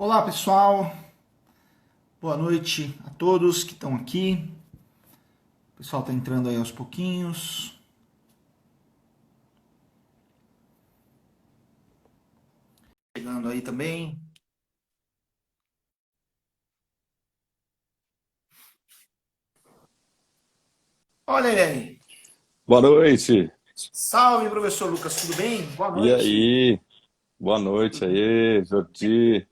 Olá, pessoal. Boa noite a todos que estão aqui. O pessoal está entrando aí aos pouquinhos. Chegando aí também. Olha ele aí. Boa noite. Salve, professor Lucas, tudo bem? Boa E noite. aí? Boa noite aí, Jordi.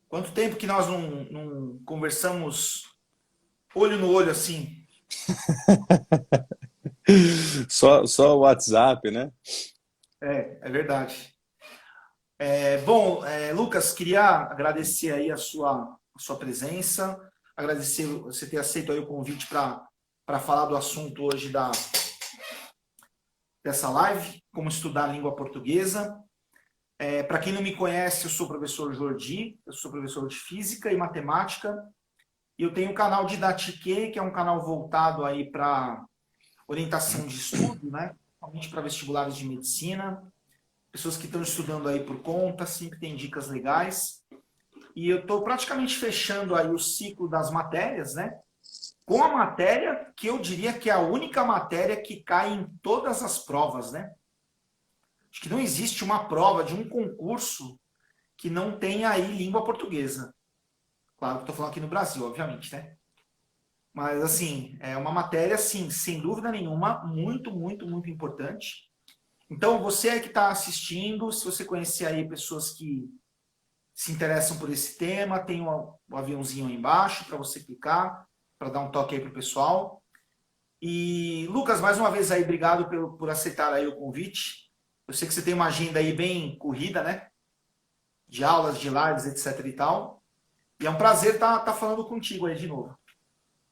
Quanto tempo que nós não conversamos olho no olho assim? Só o WhatsApp, né? É verdade. Bom, Lucas, queria agradecer aí a sua presença, agradecer você ter aceito aí o convite para falar do assunto hoje dessa live, como estudar a língua portuguesa. Para quem não me conhece, eu sou o professor Jordi, eu sou professor de Física e Matemática, e eu tenho um canal Didatique, que é um canal voltado aí para orientação de estudo, né? Principalmente para vestibulares de medicina, pessoas que estão estudando aí por conta, sempre tem dicas legais. E eu estou praticamente fechando aí o ciclo das matérias, né? Com a matéria que eu diria que é a única matéria que cai em todas as provas, né? Acho que não existe uma prova de um concurso que não tenha aí língua portuguesa. Claro que estou falando aqui no Brasil, obviamente, né? Mas, assim, é uma matéria, assim, sem dúvida nenhuma, muito, muito, muito importante. Então, você aí que está assistindo, se você conhecer aí pessoas que se interessam por esse tema, tem o aviãozinho aí embaixo para você clicar, para dar um toque aí para o pessoal. E, Lucas, mais uma vez aí, obrigado por aceitar aí o convite. Eu sei que você tem uma agenda aí bem corrida, né? De aulas, de lives, etc e tal. E é um prazer estar falando contigo aí de novo.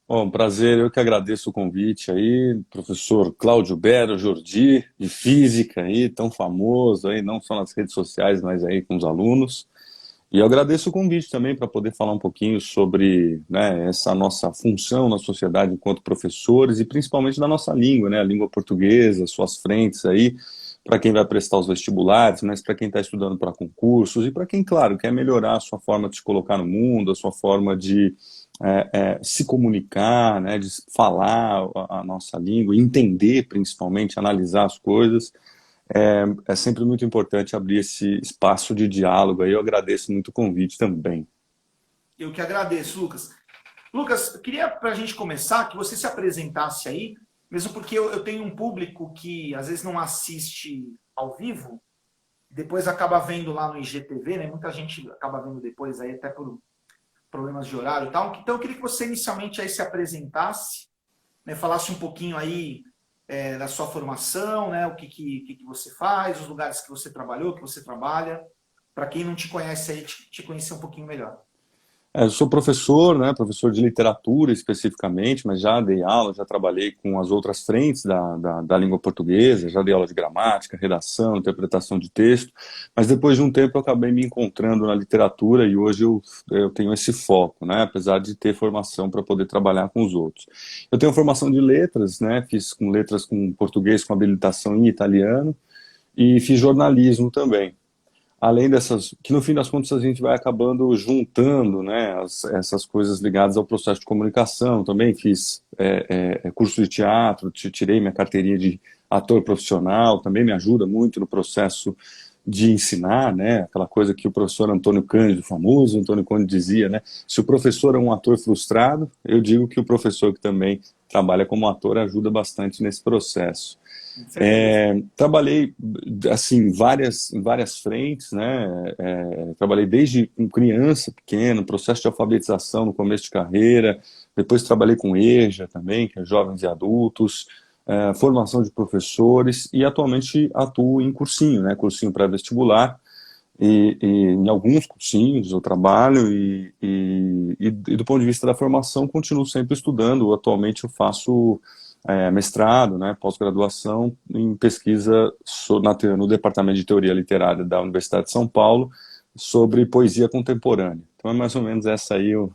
Bom, prazer, eu que agradeço o convite aí, professor Cláudio Bero Jordi, de Física aí, tão famoso aí, não só nas redes sociais, mas aí com os alunos. E eu agradeço o convite também para poder falar um pouquinho sobre, né, essa nossa função na sociedade enquanto professores e principalmente da nossa língua, né, a língua portuguesa, suas frentes aí, para quem vai prestar os vestibulares, mas para quem está estudando para concursos e para quem, claro, quer melhorar a sua forma de se colocar no mundo, a sua forma de se comunicar, né, de falar a nossa língua, entender principalmente, analisar as coisas. É sempre muito importante abrir esse espaço de diálogo aí. Eu agradeço muito o convite também. Eu que agradeço, Lucas. Lucas, eu queria, para a gente começar, que você se apresentasse aí, mesmo porque eu tenho um público que às vezes não assiste ao vivo, depois acaba vendo lá no IGTV, né? Muita gente acaba vendo depois aí, até por problemas de horário e tal. Então eu queria que você inicialmente aí se apresentasse, né? Falasse um pouquinho aí da sua formação, né? O que você faz, os lugares que você trabalhou, que você trabalha, para quem não te conhece aí, te conhecer um pouquinho melhor. Eu sou professor, né, professor de literatura especificamente, mas já dei aula, já trabalhei com as outras frentes da língua portuguesa, já dei aula de gramática, redação, interpretação de texto, mas depois de um tempo eu acabei me encontrando na literatura e hoje eu tenho esse foco, né, apesar de ter formação para poder trabalhar com os outros. Eu tenho formação de letras, né, fiz com letras com português com habilitação em italiano e fiz jornalismo também. Além dessas, que no fim das contas a gente vai acabando juntando, né, essas coisas ligadas ao processo de comunicação. Também fiz curso de teatro, tirei minha carteirinha de ator profissional, também me ajuda muito no processo de ensinar, né, aquela coisa que o professor Antônio Cândido, famoso Antônio Cândido dizia, né, se o professor é um ator frustrado, eu digo que o professor que também trabalha como ator ajuda bastante nesse processo. Com certeza. Trabalhei assim em várias frentes, né? Trabalhei desde criança, pequeno, processo de alfabetização no começo de carreira, depois trabalhei com EJA também, que é jovens e adultos, formação de professores e atualmente atuo em cursinho, né? Cursinho pré-vestibular e em alguns cursinhos eu trabalho e do ponto de vista da formação continuo sempre estudando. Atualmente eu faço mestrado, né, pós-graduação em pesquisa no Departamento de Teoria Literária da Universidade de São Paulo sobre poesia contemporânea. Então é mais ou menos essa aí. Eu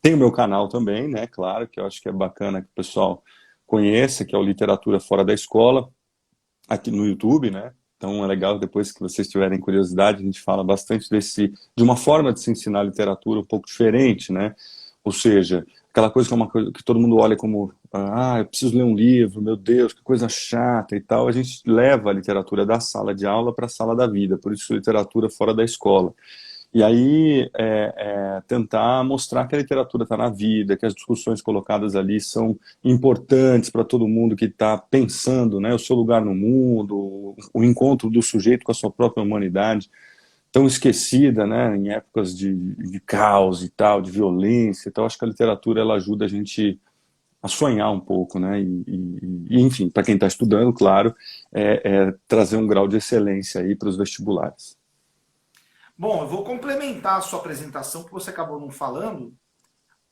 tenho meu canal também, né, claro, que eu acho que é bacana que o pessoal conheça, que é o Literatura Fora da Escola, aqui no YouTube, né? Então é legal, depois que vocês tiverem curiosidade, a gente fala bastante de uma forma de se ensinar literatura um pouco diferente, né? Ou seja, aquela coisa que é uma coisa que todo mundo olha como, eu preciso ler um livro, meu Deus, que coisa chata e tal. A gente leva a literatura da sala de aula para a sala da vida, por isso literatura fora da escola. E aí tentar mostrar que a literatura está na vida, que as discussões colocadas ali são importantes para todo mundo que está pensando, né, o seu lugar no mundo, o encontro do sujeito com a sua própria humanidade, tão esquecida, né, em épocas de caos e tal, de violência. Então, acho que a literatura ela ajuda a gente a sonhar um pouco, né, enfim, para quem está estudando, claro, trazer um grau de excelência aí para os vestibulares. Bom, eu vou complementar a sua apresentação, que você acabou não falando.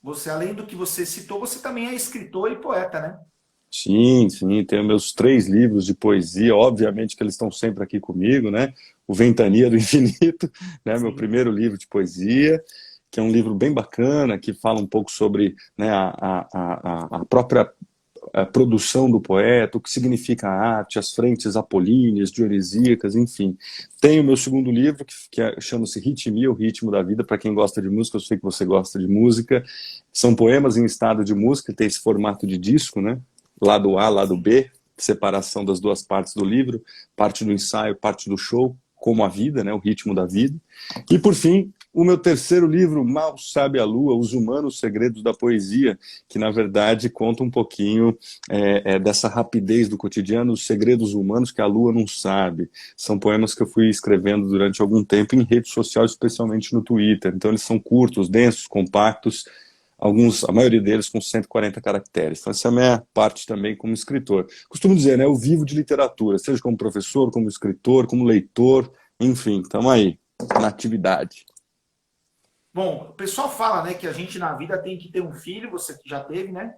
Você, além do que você citou, você também é escritor e poeta, né? Sim, sim, tenho meus 3 livros de poesia, obviamente que eles estão sempre aqui comigo, né? O Ventania do Infinito, né? Meu Sim. primeiro livro de poesia, que é um livro bem bacana, que fala um pouco sobre, né, a própria produção do poeta, o que significa a arte, as frentes apolíneas, dionisíacas, enfim. Tenho meu segundo livro, chama-se Ritmia, o ritmo da vida, para quem gosta de música, eu sei que você gosta de música. São poemas em estado de música, tem esse formato de disco, né? Lado A, lado B, separação das duas partes do livro, parte do ensaio, parte do show, como a vida, né, o ritmo da vida. E, por fim, o meu terceiro livro, Mal Sabe a Lua, Os Humanos Segredos da Poesia, que, na verdade, conta um pouquinho dessa rapidez do cotidiano, os segredos humanos que a lua não sabe. São poemas que eu fui escrevendo durante algum tempo em rede social, especialmente no Twitter. Então, eles são curtos, densos, compactos, a maioria deles com 140 caracteres. Então, essa é a minha parte também como escritor. Costumo dizer, né, eu vivo de literatura, seja como professor, como escritor, como leitor, enfim, estamos aí, na atividade. Bom, o pessoal fala, né, que a gente na vida tem que ter um filho, você já teve, né?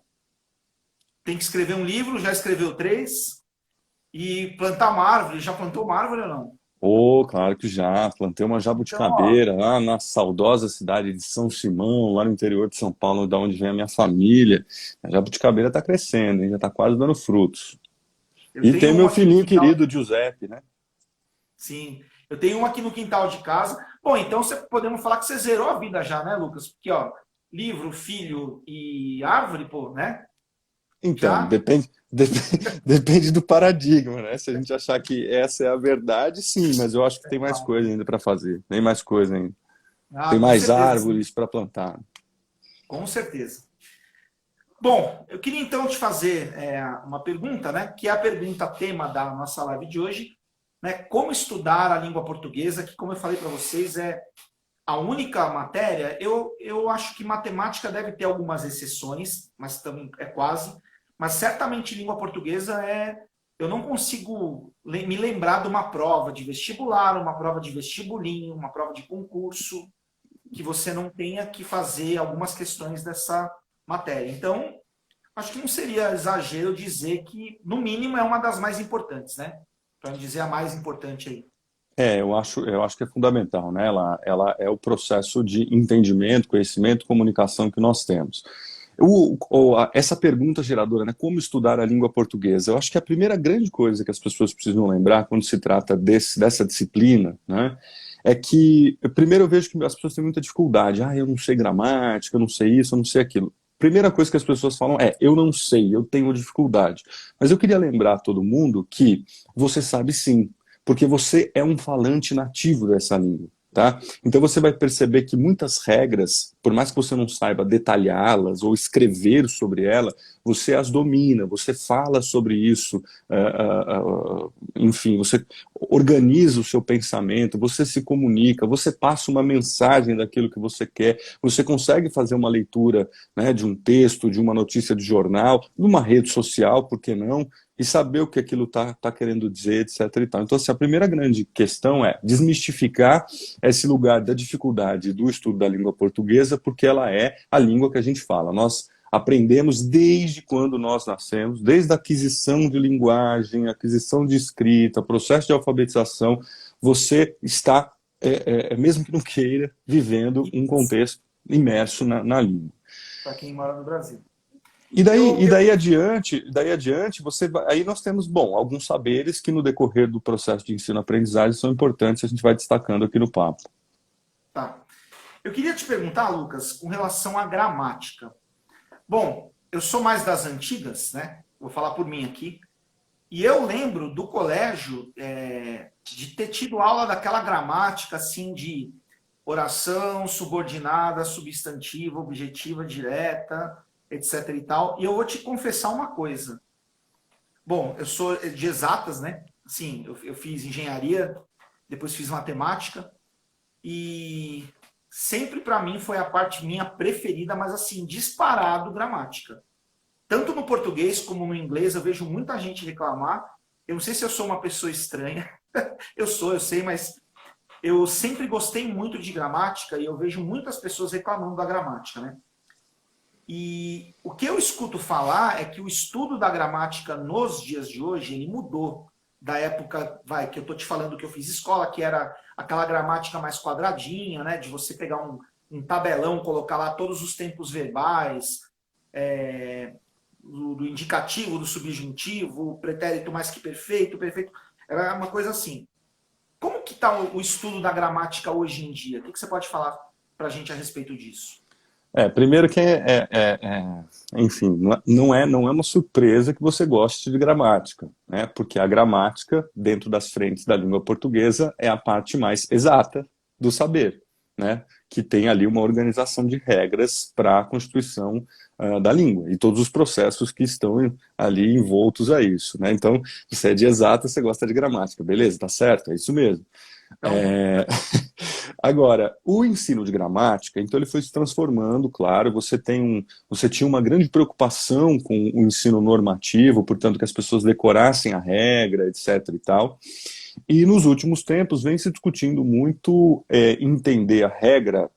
Tem que escrever um livro, já escreveu 3, e plantar uma árvore. Já plantou uma árvore ou não? Oh, claro que já. Plantei uma Então, ó, jabuticabeira lá na saudosa cidade de São Simão, lá no interior de São Paulo, da onde vem a minha família. A jabuticabeira está crescendo, hein? Já está quase dando frutos. eu E tem tenho meu uma aqui no filhinho quintal. querido, Giuseppe, né? Sim, eu tenho uma aqui no quintal de casa. Bom, então podemos falar que você zerou a vida já, né, Lucas? Porque, ó, livro, filho e árvore, pô, né? Então, Já. depende do paradigma, né? Se a gente achar que essa é a verdade, sim, mas eu acho que tem mais coisa ainda para fazer. Tem mais coisa ainda. Ah, Tem com mais certeza, sim. árvores para plantar. Com certeza. Bom, eu queria então te fazer uma pergunta, né? Que é a pergunta tema da nossa live de hoje, né? Como estudar a língua portuguesa, que, como eu falei para vocês, é a única matéria. Eu acho que matemática deve ter algumas exceções, mas também é quase. Mas certamente língua portuguesa eu não consigo me lembrar de uma prova de vestibular, uma prova de vestibulinho, uma prova de concurso, que você não tenha que fazer algumas questões dessa matéria. Então, acho que não seria exagero dizer que, no mínimo, é uma das mais importantes, né? Para dizer a mais importante aí. Eu acho que é fundamental, né? Ela é o processo de entendimento, conhecimento, comunicação que nós temos. Essa pergunta geradora, né? Como estudar a língua portuguesa? Eu acho que a primeira grande coisa que as pessoas precisam lembrar quando se trata dessa disciplina, né? É que, primeiro, eu vejo que as pessoas têm muita dificuldade. Eu não sei gramática, eu não sei isso, eu não sei aquilo. Primeira coisa que as pessoas falam eu não sei, eu tenho dificuldade. Mas eu queria lembrar a todo mundo que você sabe sim, porque você é um falante nativo dessa língua. Tá? Então você vai perceber que muitas regras, por mais que você não saiba detalhá-las ou escrever sobre ela, você as domina, você fala sobre isso, enfim, você organiza o seu pensamento, você se comunica, você passa uma mensagem daquilo que você quer, você consegue fazer uma leitura, né, de um texto, de uma notícia de jornal, numa rede social, por que não? E saber o que aquilo tá querendo dizer, etc. E tal. Então, assim, a primeira grande questão é desmistificar esse lugar da dificuldade do estudo da língua portuguesa, porque ela é a língua que a gente fala. Nós aprendemos desde quando nós nascemos, desde a aquisição de linguagem, aquisição de escrita, processo de alfabetização, você está, mesmo que não queira, vivendo um contexto imerso na língua. Para quem mora no Brasil. Eu, eu, daí adiante, aí nós temos, bom, alguns saberes que no decorrer do processo de ensino-aprendizagem são importantes, a gente vai destacando aqui no papo. tá. Eu queria te perguntar, Lucas, com relação à gramática. Bom, eu sou mais das antigas, né? Vou falar por mim aqui. E eu lembro do colégio de ter tido aula daquela gramática assim de oração, subordinada, substantiva, objetiva, direta, etc e tal. E eu vou te confessar uma coisa. Bom, eu sou de exatas, né? Assim, eu fiz engenharia, depois fiz matemática e sempre para mim foi a parte minha preferida, mas assim, disparado gramática. Tanto no português como no inglês, eu vejo muita gente reclamar. Eu não sei se eu sou uma pessoa estranha. Eu sei, mas eu sempre gostei muito de gramática e eu vejo muitas pessoas reclamando da gramática, né? E o que eu escuto falar é que o estudo da gramática nos dias de hoje, ele mudou da época, que eu tô te falando que eu fiz escola, que era aquela gramática mais quadradinha, né? De você pegar um tabelão, colocar lá todos os tempos verbais, do indicativo, do subjuntivo, pretérito mais que perfeito, perfeito. Era uma coisa assim. Como que está o estudo da gramática hoje em dia? O que você pode falar para a gente a respeito disso? Primeiro que enfim, não é uma surpresa que você goste de gramática, né? Porque a gramática, dentro das frentes da língua portuguesa, é a parte mais exata do saber, né? Que tem ali uma organização de regras para a constituição da língua e todos os processos que estão ali envoltos a isso, né? Então, se você é de exata, você gosta de gramática, beleza? Tá certo? É isso mesmo. Então, É... Agora, o ensino de gramática, então ele foi se transformando, claro, você tinha uma grande preocupação com o ensino normativo, portanto que as pessoas decorassem a regra, etc e tal. E nos últimos tempos vem se discutindo muito entender a regra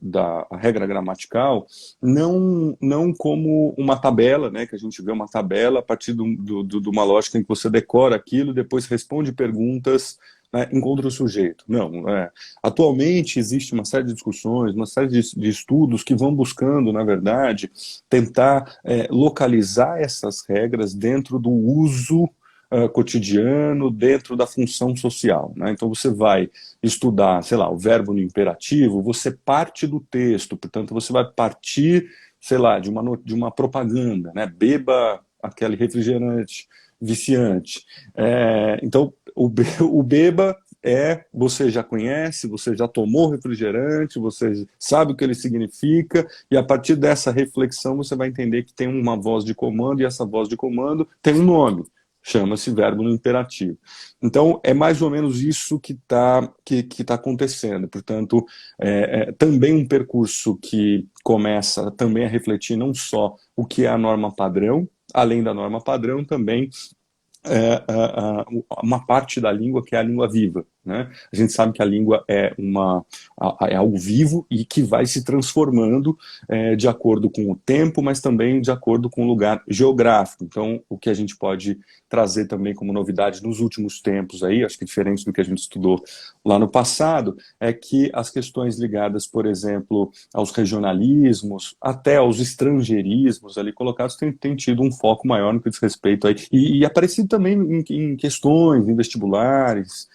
gramatical não como uma tabela, né, que a gente vê uma tabela a partir de uma lógica em que você decora aquilo, depois responde perguntas, né, encontra o sujeito. Não, atualmente existe uma série de discussões, uma série de estudos que vão buscando, na verdade, tentar localizar essas regras dentro do uso cotidiano, dentro da função social, né? Então você vai estudar, sei lá, o verbo no imperativo, você parte do texto, portanto você vai partir, sei lá, de uma propaganda, né? Beba aquele refrigerante viciante. Então o beba você já conhece, você já tomou refrigerante, você sabe o que ele significa, e a partir dessa reflexão você vai entender que tem uma voz de comando, e essa voz de comando tem um nome, chama-se verbo no imperativo. Então, é mais ou menos isso que tá acontecendo. Portanto, também um percurso que começa também a refletir não só o que é a norma padrão, além da norma padrão, também uma parte da língua que é a língua viva, né? A gente sabe que a língua é algo vivo e que vai se transformando de acordo com o tempo, mas também de acordo com o lugar geográfico. Então, o que a gente pode trazer também como novidade nos últimos tempos aí, acho que diferente do que a gente estudou lá no passado, é que as questões ligadas, por exemplo, aos regionalismos, até aos estrangeirismos ali colocados, têm tido um foco maior no que diz respeito aí, e aparecido também em questões, em vestibulares,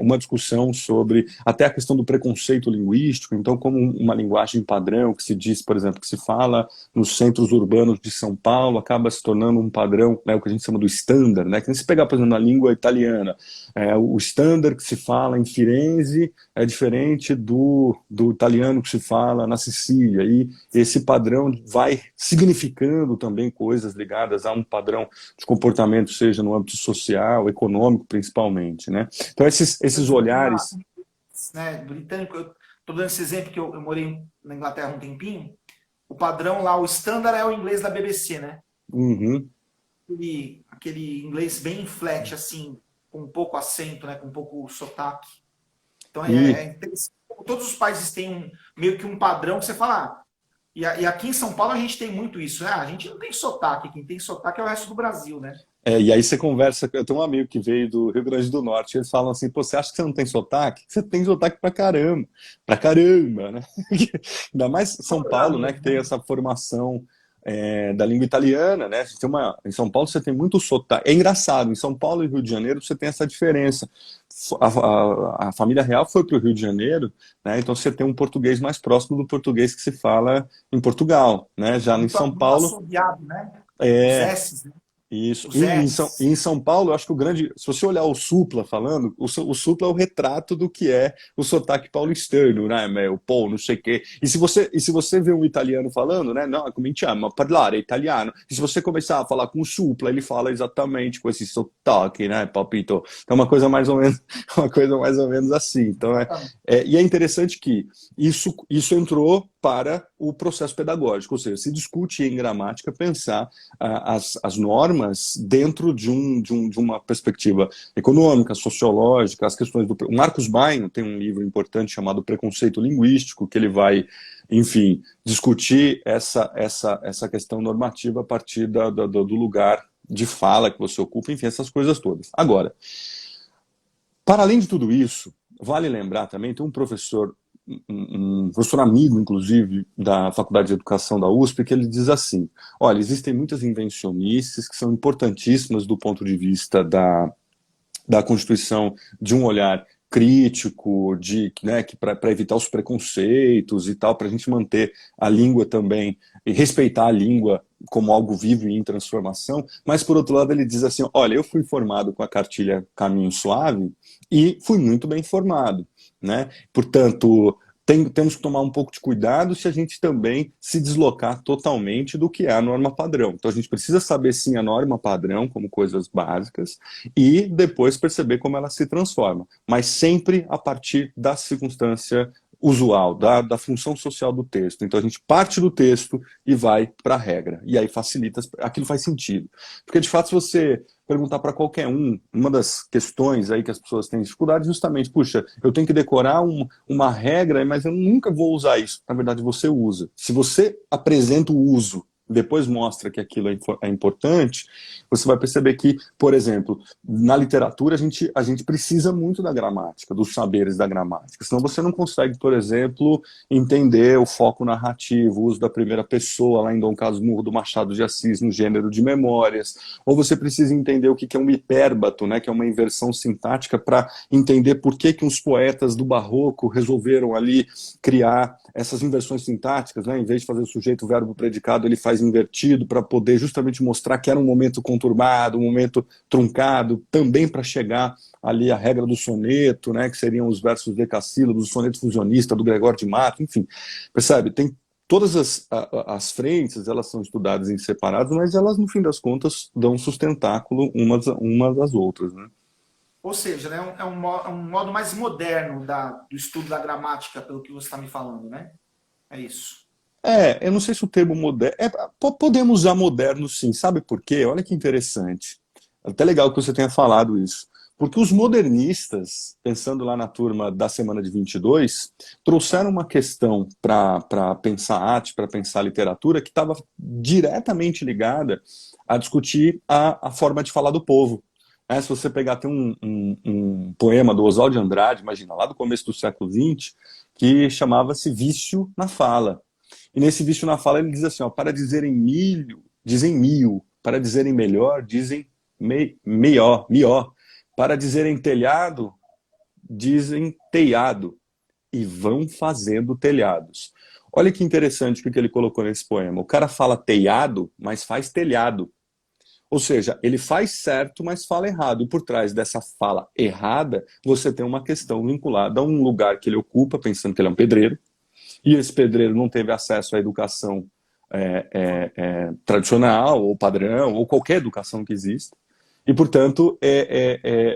uma discussão sobre até a questão do preconceito linguístico, então como uma linguagem padrão que se diz, por exemplo, que se fala nos centros urbanos de São Paulo, acaba se tornando um padrão, né, o que a gente chama do standard, né, que se pegar, por exemplo, na língua italiana, o standard que se fala em Firenze é diferente do italiano que se fala na Sicília, e esse padrão vai significando também coisas ligadas a um padrão de comportamento, seja no âmbito social, econômico, principalmente, né? Então, esses olhares... né, britânico, eu estou dando esse exemplo que eu morei na Inglaterra um tempinho, o padrão lá, o standard é o inglês da BBC, né? Uhum. Aquele inglês bem flat, assim, com pouco acento, né, com pouco sotaque. Então, todos os países têm meio que um padrão que você fala... E aqui em São Paulo a gente tem muito isso, né? A gente não tem sotaque, quem tem sotaque é o resto do Brasil, né? E aí você conversa, eu tenho um amigo que veio do Rio Grande do Norte, eles falam assim, pô, você acha que você não tem sotaque? Você tem sotaque pra caramba, né? Ainda mais São Paulo, né, que tem essa formação da língua italiana, né? Você tem em São Paulo você tem muito sotaque. É engraçado, em São Paulo e Rio de Janeiro você tem essa diferença. A família real foi para o Rio de Janeiro, né? Então você tem um português mais próximo do português que se fala em Portugal, né? Já em Muito, São muito Paulo, assobiado, né? Os é, S's, né? isso. Os E S's. em São Paulo, eu acho que o grande. Se você olhar o Supla falando, o Supla é o retrato do que é o sotaque paulistano, né? Meu, pô, não sei o quê. E se você vê um italiano falando, né? Não, come chama, parlare italiano. E se você começar a falar com o Supla, ele fala exatamente com esse sotaque, né, papito? Então, uma coisa mais ou menos, uma coisa mais ou menos assim. Então, Exatamente. e é interessante que isso entrou para o processo pedagógico, ou seja, se discute em gramática pensar as normas dentro de uma perspectiva econômica, sociológica, as questões do... O Marcos Bain tem um livro importante chamado Preconceito Linguístico, que ele vai, enfim, discutir essa questão normativa a partir do lugar de fala que você ocupa, enfim, essas coisas todas. Agora, para além de tudo isso, vale lembrar também, tem um professor professor amigo, inclusive, da Faculdade de Educação da USP, que ele diz assim, olha, existem muitas invencionices que são importantíssimas do ponto de vista da constituição de um olhar crítico, né, para evitar os preconceitos e tal, para a gente manter a língua também, e respeitar a língua como algo vivo e em transformação, mas por outro lado ele diz assim, olha, eu fui formado com a cartilha Caminho Suave e fui muito bem formado, né? Portanto, temos que tomar um pouco de cuidado se a gente também se deslocar totalmente do que é a norma padrão. Então a gente precisa saber sim a norma padrão como coisas básicas e depois perceber como ela se transforma, mas sempre a partir da circunstância usual, da função social do texto. Então a gente parte do texto e vai para a regra. E aí facilita, aquilo faz sentido. Porque de fato se você perguntar para qualquer uma das questões aí que as pessoas têm dificuldade, justamente, puxa, eu tenho que decorar uma regra, mas eu nunca vou usar isso. Na verdade, você usa. Se você apresenta o uso, depois mostra que aquilo é importante, você vai perceber que, por exemplo, na literatura a gente precisa muito da gramática, dos saberes da gramática, senão você não consegue, por exemplo, entender o foco narrativo, o uso da primeira pessoa, lá em Dom Casmurro do Machado de Assis, no gênero de memórias, ou você precisa entender o que é um hipérbato, né, que é uma inversão sintática, para entender por que os poetas do Barroco resolveram ali criar essas inversões sintáticas, né, em vez de fazer o sujeito, verbo, predicado, ele faz invertido para poder justamente mostrar que era um momento conturbado, um momento truncado, também para chegar ali a regra do soneto, né, que seriam os versos decassílabos, o soneto fusionista do Gregório de Mato, enfim, percebe? Tem todas as frentes, elas são estudadas em separados, mas elas, no fim das contas, dão um sustentáculo umas às outras, né? Ou seja, né, é um modo mais moderno do estudo da gramática, pelo que você está me falando, né? É isso. Eu não sei se o termo moderno... podemos usar moderno, sim. Sabe por quê? Olha que interessante. Até legal que você tenha falado isso. Porque os modernistas, pensando lá na turma da semana de 22, trouxeram uma questão para pensar arte, para pensar literatura, que estava diretamente ligada a discutir a forma de falar do povo. Se você pegar, tem um poema do Oswald de Andrade, imagina, lá do começo do século XX, que chamava-se Vício na Fala. E nesse vício na fala ele diz assim, ó, para dizerem milho, dizem mil, para dizerem melhor, dizem melhor, para dizerem telhado, dizem teiado, e vão fazendo telhados. Olha que interessante o que ele colocou nesse poema. O cara fala teiado, mas faz telhado. Ou seja, ele faz certo, mas fala errado. E por trás dessa fala errada, você tem uma questão vinculada a um lugar que ele ocupa, pensando que ele é um pedreiro, e esse pedreiro não teve acesso à educação tradicional, ou padrão, ou qualquer educação que exista. E, portanto,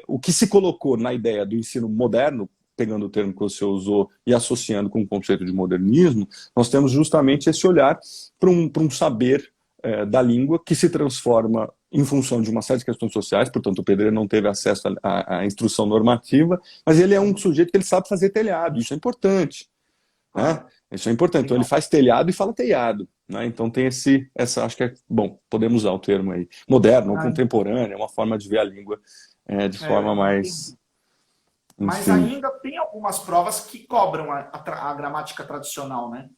o que se colocou na ideia do ensino moderno, pegando o termo que você usou e associando com o conceito de modernismo, nós temos justamente esse olhar para um saber da língua que se transforma em função de uma série de questões sociais, portanto o pedreiro não teve acesso à instrução normativa, mas ele é um sujeito que ele sabe fazer telhado, isso é importante. Né? Isso é importante. Então ele faz telhado e fala telhado. Né? Então tem acho que bom, podemos usar o termo aí, moderno ou contemporâneo, é uma forma de ver a língua de forma mais... Mas Enfim. ainda tem algumas provas que cobram a gramática tradicional, né?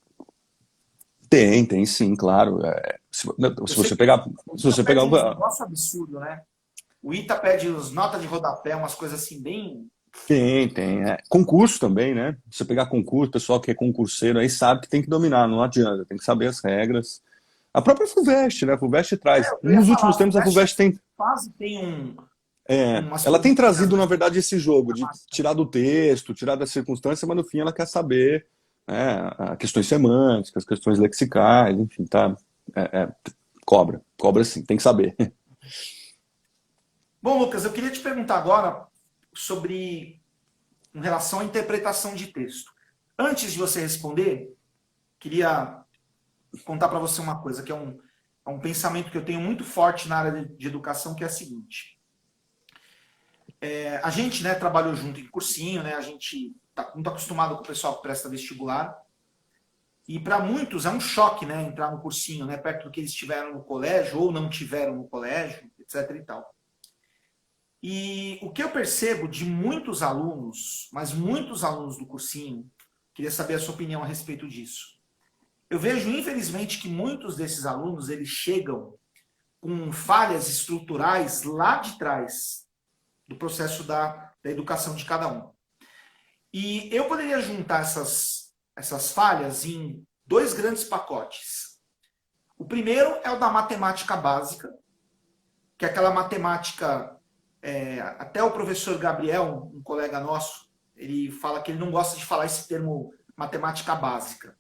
Tem sim, claro. Se, Eu se sei você que pegar, o se ITA você pegar pede uns negócios absurdos, né? O ITA pede os notas de rodapé, umas coisas assim bem. tem. Concurso também, né? Se você pegar concurso, o pessoal que é concurseiro aí sabe que tem que dominar, não adianta, tem que saber as regras. A própria FUVEST, né? A FUVEST traz. Eu ia Nos falar, últimos a tempos, a FUVEST FUVEST tem. quase tem umas Ela tem coisinhas, trazido, né? na verdade, esse jogo de Massa. tirar do texto, tirar da circunstância, mas no fim ela quer saber, né, questões semânticas, questões lexicais, enfim, tá? Cobra sim, tem que saber. Bom, Lucas, eu queria te perguntar agora sobre em relação à interpretação de texto. Antes de você responder, queria contar para você uma coisa, que é um pensamento que eu tenho muito forte na área de educação, que é a seguinte. A gente, né, trabalhou junto em cursinho, né, a gente está muito acostumado com o pessoal que presta vestibular, e para muitos é um choque, né, entrar no cursinho, né, perto do que eles tiveram no colégio ou não tiveram no colégio, etc. e tal. E o que eu percebo de muitos alunos, mas muitos alunos do cursinho, queria saber a sua opinião a respeito disso. Eu vejo, infelizmente, que muitos desses alunos, eles chegam com falhas estruturais lá de trás do processo da educação de cada um. E eu poderia juntar essas falhas em dois grandes pacotes. O primeiro é o da matemática básica, que é aquela matemática... até o professor Gabriel, um colega nosso, ele fala que ele não gosta de falar esse termo matemática básica.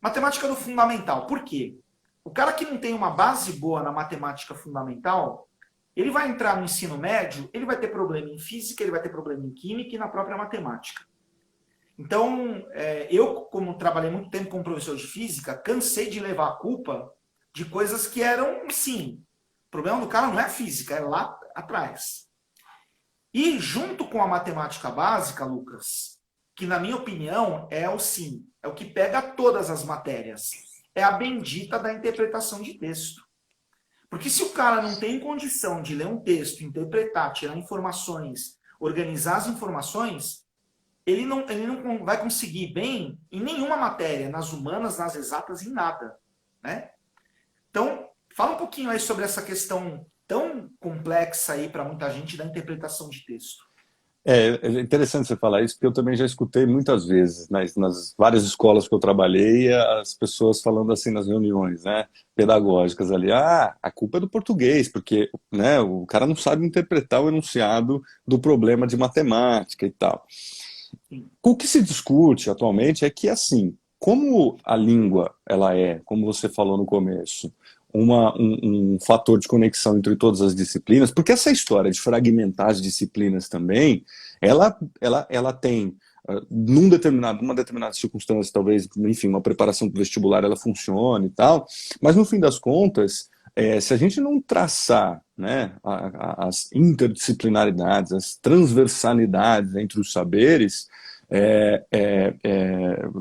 Matemática do fundamental. Por quê? O cara que não tem uma base boa na matemática fundamental, ele vai entrar no ensino médio, ele vai ter problema em física, ele vai ter problema em química e na própria matemática. Então, eu, como trabalhei muito tempo como professor de física, cansei de levar a culpa de coisas que eram, sim, o problema do cara não é a física, é lá atrás. E junto com a matemática básica, Lucas, que na minha opinião é o que pega todas as matérias, é a bendita da interpretação de texto. Porque se o cara não tem condição de ler um texto, interpretar, tirar informações, organizar as informações, ele não vai conseguir bem em nenhuma matéria, nas humanas, nas exatas, em nada, né? Então, fala um pouquinho aí sobre essa questão tão complexa aí para muita gente da interpretação de texto. É interessante você falar isso, porque eu também já escutei muitas vezes nas várias escolas que eu trabalhei, as pessoas falando assim nas reuniões, né, pedagógicas ali, a culpa é do português, porque, né, o cara não sabe interpretar o enunciado do problema de matemática e tal. O que se discute atualmente é que, assim, como a língua, ela é, como você falou no começo, um fator de conexão entre todas as disciplinas, porque essa história de fragmentar as disciplinas também, ela tem, numa determinada circunstância, talvez, enfim, uma preparação para o vestibular, ela funcione e tal, mas no fim das contas, se a gente não traçar, né, as interdisciplinaridades, as transversalidades entre os saberes,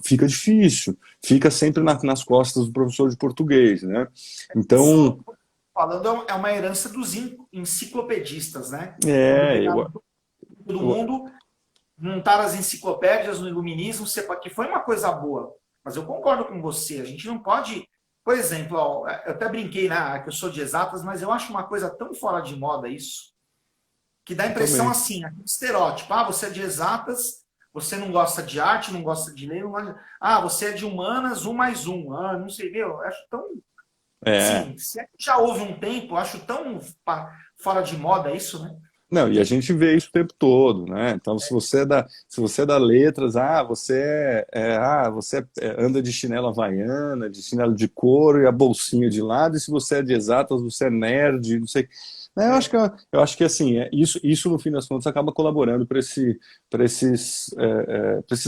fica difícil, fica sempre nas costas do professor de português, né? Então, Isso, falando, é uma herança dos enciclopedistas, né? Quando é, pegaram eu, todo eu, mundo, montaram as enciclopédias no iluminismo, que foi uma coisa boa. Mas eu concordo com você, a gente não pode... Por exemplo, ó, eu até brinquei, né, que eu sou de exatas, mas eu acho uma coisa tão fora de moda isso, que dá a eu impressão também. assim, aquele estereótipo, você é de exatas, você não gosta de arte, não gosta de ler, não gosta você é de humanas, um mais um. Não sei, eu acho tão... É, Sim, se é que já houve um tempo, eu acho tão fora de moda isso, né? não, e a gente vê isso o tempo todo, né? Então, se você é da letras, você anda de chinela havaiana, de chinelo de couro e a bolsinha de lado, e se você é de exatas, você é nerd, não sei. Né, eu acho que assim, isso no fim das contas acaba colaborando para esses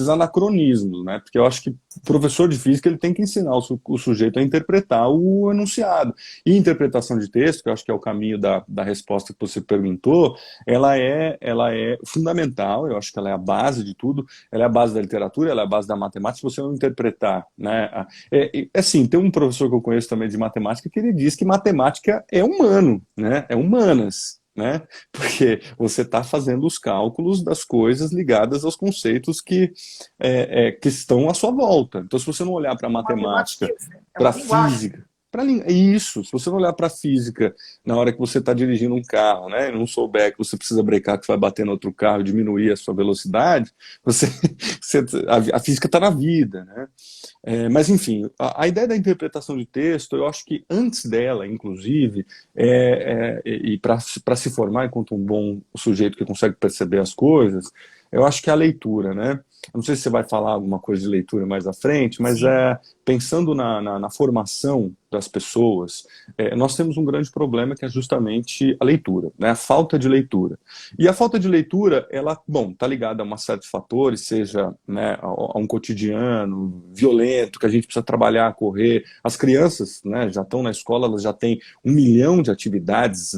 anacronismos, né? Porque eu acho que o professor de física ele tem que ensinar o sujeito a interpretar o enunciado. E interpretação de texto, que eu acho que é o caminho da resposta que você perguntou, ela é fundamental, eu acho que ela é a base de tudo, ela é a base da literatura, ela é a base da matemática, se você não interpretar, né? Assim, tem um professor que eu conheço também de matemática que ele diz que matemática é humano, né? É humanas, né? Porque você está fazendo os cálculos das coisas ligadas aos conceitos que estão à sua volta. Então, se você não olhar para a Matemática matemática, é para uma a linguagem. física, Isso, se você não olhar para a física na hora que você está dirigindo um carro, né, e não souber que você precisa brecar, que vai bater no outro carro e diminuir a sua velocidade, você, a física está na vida, né? Mas, enfim, a ideia da interpretação de texto, eu acho que antes dela, inclusive, e para se formar enquanto um bom sujeito que consegue perceber as coisas, eu acho que é a leitura, né? Eu não sei se você vai falar alguma coisa de leitura mais à frente, mas Sim. pensando na formação das pessoas, nós temos um grande problema que é justamente a leitura, né? A falta de leitura. E a falta de leitura, ela, bom, está ligada a uma série de fatores, seja, né, a um cotidiano violento, que a gente precisa trabalhar, correr. As crianças, né, já estão na escola, elas já têm 1 milhão de atividades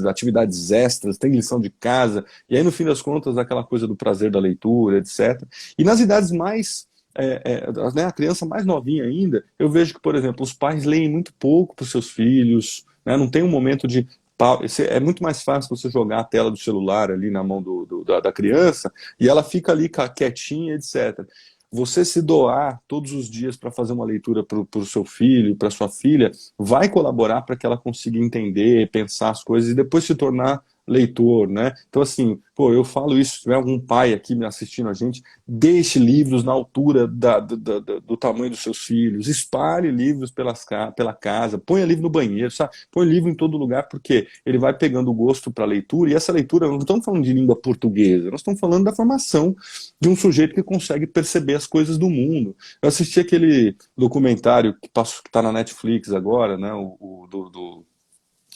extras, tem lição de casa, e aí no fim das contas, aquela coisa do prazer da leitura, etc. E nas idades mais né, a criança mais novinha ainda, eu vejo que, por exemplo, os pais leem muito pouco para os seus filhos, né, não tem um momento de. É muito mais fácil você jogar a tela do celular ali na mão da criança e ela fica ali quietinha, etc. Você se doar todos os dias para fazer uma leitura para o seu filho, para sua filha, vai colaborar para que ela consiga entender, pensar as coisas e depois se tornar leitor, né? Então, assim, pô, eu falo isso, se tiver algum pai aqui me assistindo a gente, deixe livros na altura do tamanho dos seus filhos, espalhe livros pela casa, ponha livro no banheiro, sabe? Põe livro em todo lugar, porque ele vai pegando o gosto para a leitura, e essa leitura, nós não estamos falando de língua portuguesa, nós estamos falando da formação de um sujeito que consegue perceber as coisas do mundo. Eu assisti aquele documentário que está na Netflix agora, né?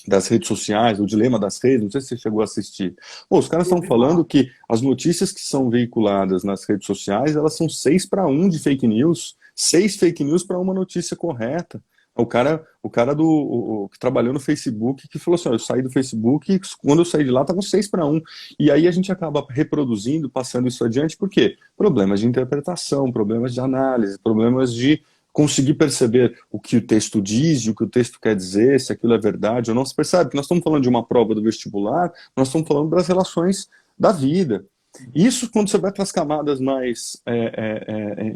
Das redes sociais, o dilema das redes, não sei se você chegou a assistir. Pô, os caras Eu estão ouvi falar. falando que as notícias que são veiculadas nas redes sociais, elas são 6-1 de fake news, 6 fake news para uma notícia correta. Que trabalhou no Facebook, que falou assim, ó, eu saí do Facebook e quando eu saí de lá estava 6-1. E aí a gente acaba reproduzindo, passando isso adiante, por quê? Problemas de interpretação, problemas de análise, problemas de conseguir perceber o que o texto diz, o que o texto quer dizer, se aquilo é verdade ou não. Você percebe que nós estamos falando de uma prova do vestibular, nós estamos falando das relações da vida. Isso, quando você vai para as camadas mais,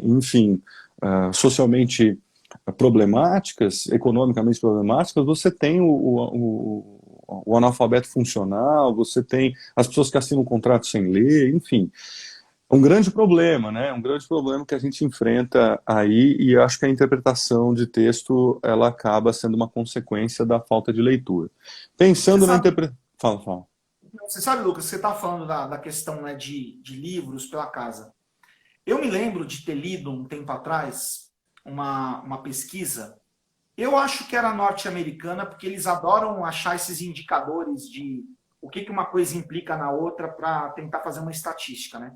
enfim, socialmente problemáticas, economicamente problemáticas, você tem o analfabeto funcional, você tem as pessoas que assinam um contrato sem ler, enfim. Um grande problema, né? Um grande problema que a gente enfrenta aí, e eu acho que a interpretação de texto ela acaba sendo uma consequência da falta de leitura. Você Pensando na sabe, interpretação. Fala, fala. você sabe, Lucas, você está falando da questão, né, de livros pela casa. Eu me lembro de ter lido um tempo atrás uma pesquisa. Eu acho que era norte-americana, porque eles adoram achar esses indicadores de o que uma coisa implica na outra para tentar fazer uma estatística, né?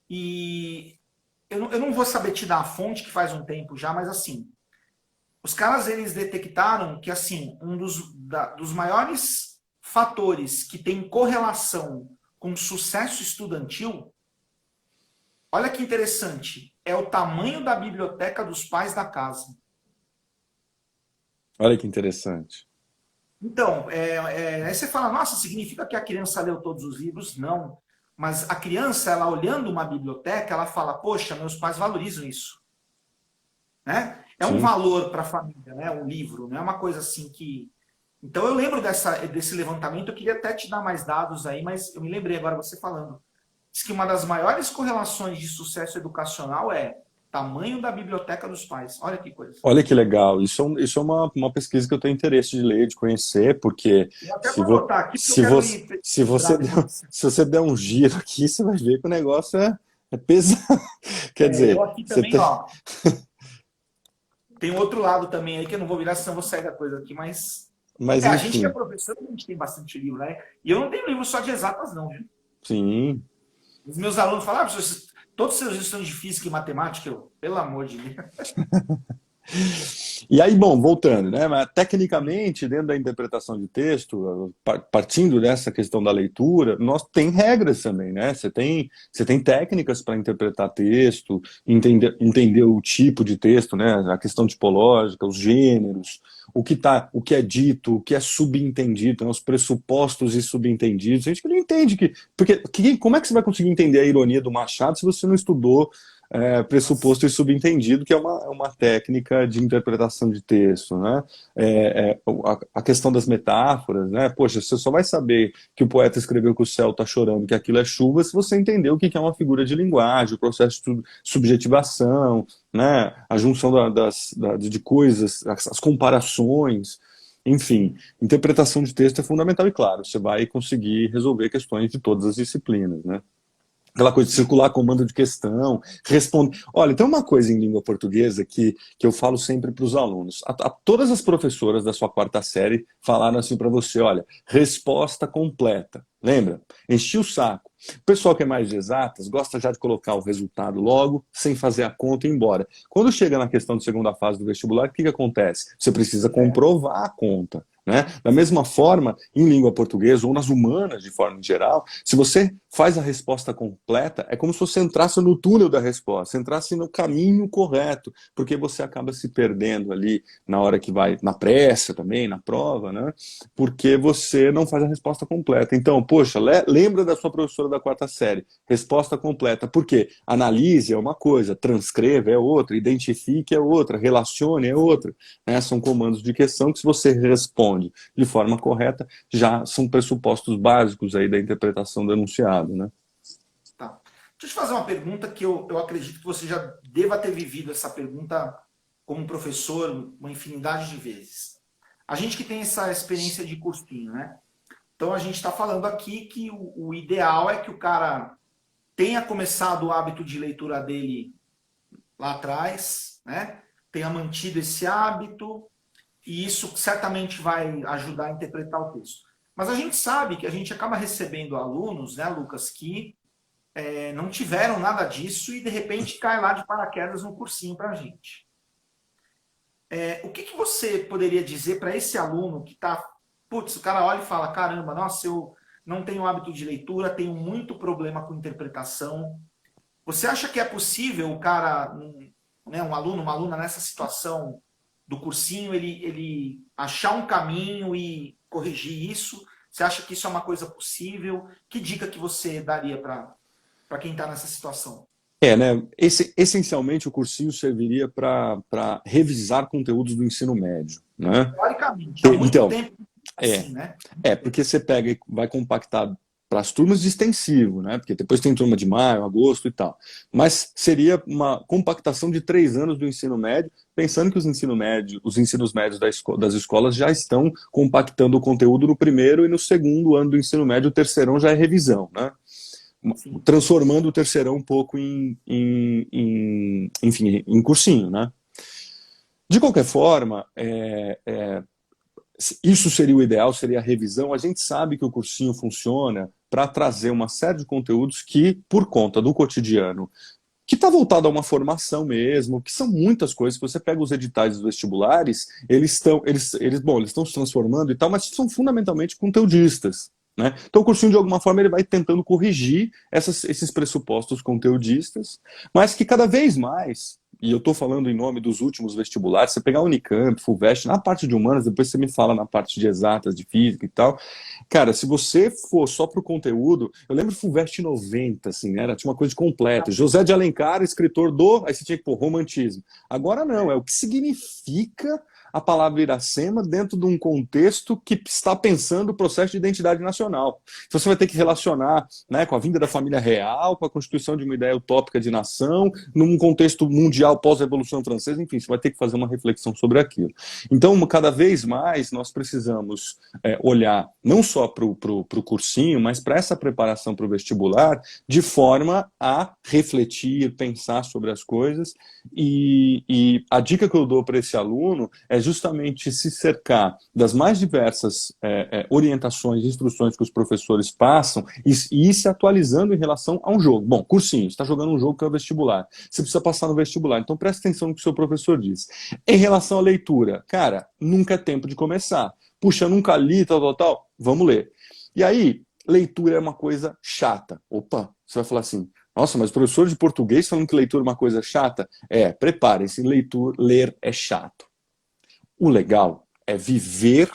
E eu não vou saber te dar a fonte, que faz um tempo já, mas assim, os caras eles detectaram que assim dos maiores fatores que tem correlação com sucesso estudantil, olha que interessante, é o tamanho da biblioteca dos pais da casa. Olha que interessante. Então, aí você fala, nossa, significa que a criança leu todos os livros? Não. Mas a criança, ela olhando uma biblioteca, ela fala, poxa, meus pais valorizam isso. Né? É um Sim. valor para a família, né? Um livro, não é uma coisa assim que... Então eu lembro desse levantamento, eu queria até te dar mais dados aí, mas eu me lembrei agora você falando. Diz que uma das maiores correlações de sucesso educacional é tamanho da biblioteca dos pais. Olha que coisa. Olha que legal. Isso é uma pesquisa que eu tenho interesse de ler, de conhecer, porque Eu até vou anotar aqui, porque eu quero ir se você procurar der, depois. se você der um giro aqui, você vai ver que o negócio é pesado. Quer Eu dizer, aqui você também, tem. ó, tem outro lado também aí que eu não vou virar, senão eu vou sair da coisa aqui, mas... Mas A gente que é enfim, professor, a gente tem bastante livro, né? E eu não tenho livro só de exatas, não, viu? sim. Os meus alunos falam, professor, todos os seus livros são de física e matemática? Eu, pelo amor de Deus. E aí, bom, voltando, né? Mas tecnicamente, dentro da interpretação de texto, partindo dessa questão da leitura, nós tem regras também, né? Você tem técnicas para interpretar texto, entender o tipo de texto, né? A questão tipológica, os gêneros, o que é dito, o que é subentendido, né? Os pressupostos e subentendidos. A gente que não entende porque como é que você vai conseguir entender a ironia do Machado se você não estudou pressuposto e subentendido, que é uma técnica de interpretação de texto, né? A questão das metáforas, né? Poxa, você só vai saber que o poeta escreveu que o céu está chorando, que aquilo é chuva, se você entender o que é uma figura de linguagem, o processo de subjetivação, né? A junção de coisas, as comparações, enfim, interpretação de texto é fundamental e, claro, você vai conseguir resolver questões de todas as disciplinas, né? Aquela coisa de circular comando de questão, responde. Olha, tem uma coisa em língua portuguesa que eu falo sempre para os alunos. Todas as professoras da sua quarta série falaram assim para você, olha, resposta completa. Lembra? Enchi o saco. O pessoal que é mais de exatas gosta já de colocar o resultado logo, sem fazer a conta e ir embora. Quando chega na questão de segunda fase do vestibular, o que acontece? Você precisa comprovar a conta. Né? Da mesma forma, em língua portuguesa ou nas humanas de forma geral, se você faz a resposta completa, é como se você entrasse no túnel da resposta, entrasse no caminho correto, porque você acaba se perdendo ali na hora que vai, na pressa também, na prova, né? Porque você não faz a resposta completa. Então, poxa, lembra da sua professora da quarta série, resposta completa. Por quê? Analise é uma coisa, transcreva é outra, identifique é outra, relacione é outra. Né? São comandos de questão que, se você responde de forma correta, já são pressupostos básicos aí da interpretação do enunciado, né? Tá. Deixa eu te fazer uma pergunta que eu acredito que você já deva ter vivido essa pergunta como professor uma infinidade de vezes. A gente que tem essa experiência de cursinho, né? Então a gente está falando aqui que o ideal é que o cara tenha começado o hábito de leitura dele lá atrás, né? Tenha mantido esse hábito, e isso certamente vai ajudar a interpretar o texto. Mas a gente sabe que a gente acaba recebendo alunos, né, Lucas, que não tiveram nada disso e de repente cai lá de paraquedas no cursinho para a gente. O que você poderia dizer para esse aluno que está... Putz, o cara olha e fala, caramba, nossa, eu não tenho hábito de leitura, tenho muito problema com interpretação. Você acha que é possível o cara, né, um aluno, uma aluna nessa situação do cursinho, ele achar um caminho e corrigir isso? Você acha que isso é uma coisa possível? Que dica que você daria para quem está nessa situação? Né? Essencialmente, o cursinho serviria para revisar conteúdos do ensino médio, né? Teoricamente, há muito tempo É, assim, né? porque você pega e vai compactar para as turmas de extensivo, né? Porque depois tem turma de maio, agosto e tal. Mas seria uma compactação de 3 anos do ensino médio, pensando que os ensinos médios das escolas já estão compactando o conteúdo no primeiro e no segundo ano do ensino médio, o terceirão já é revisão, né? Sim. Transformando o terceirão um pouco enfim, em cursinho, né? De qualquer forma, isso seria o ideal, seria a revisão. A gente sabe que o cursinho funciona para trazer uma série de conteúdos que, por conta do cotidiano, que está voltado a uma formação mesmo, que são muitas coisas. Se você pega os editais dos vestibulares, eles estão se transformando e tal, mas são fundamentalmente conteudistas. Né? Então o cursinho, de alguma forma, ele vai tentando corrigir esses pressupostos conteudistas, mas que cada vez mais, e eu estou falando em nome dos últimos vestibulares, você pegar a Unicamp, FUVEST, na parte de humanas, depois você me fala na parte de exatas, de física e tal, cara, se você for só pro conteúdo, eu lembro do FUVEST 90, assim, né? Tinha uma coisa completa. José de Alencar, escritor aí você tinha que pôr romantismo. Agora não, é o que significa a palavra Iracema dentro de um contexto que está pensando o processo de identidade nacional. Então você vai ter que relacionar, né, com a vinda da família real, com a constituição de uma ideia utópica de nação, num contexto mundial pós-revolução francesa, enfim, você vai ter que fazer uma reflexão sobre aquilo. Então, cada vez mais, nós precisamos olhar não só para o cursinho, mas para essa preparação para o vestibular, de forma a refletir, pensar sobre as coisas, e a dica que eu dou para esse aluno é justamente se cercar das mais diversas orientações, instruções que os professores passam e ir se atualizando em relação a um jogo. Bom, cursinho, você está jogando um jogo que é o vestibular. Você precisa passar no vestibular, então preste atenção no que o seu professor diz. Em relação à leitura, cara, nunca é tempo de começar. Puxa, nunca li, tal, vamos ler. E aí, leitura é uma coisa chata. Opa, você vai falar assim, nossa, mas o professor de português falando que leitura é uma coisa chata? Preparem-se, ler é chato. O legal é viver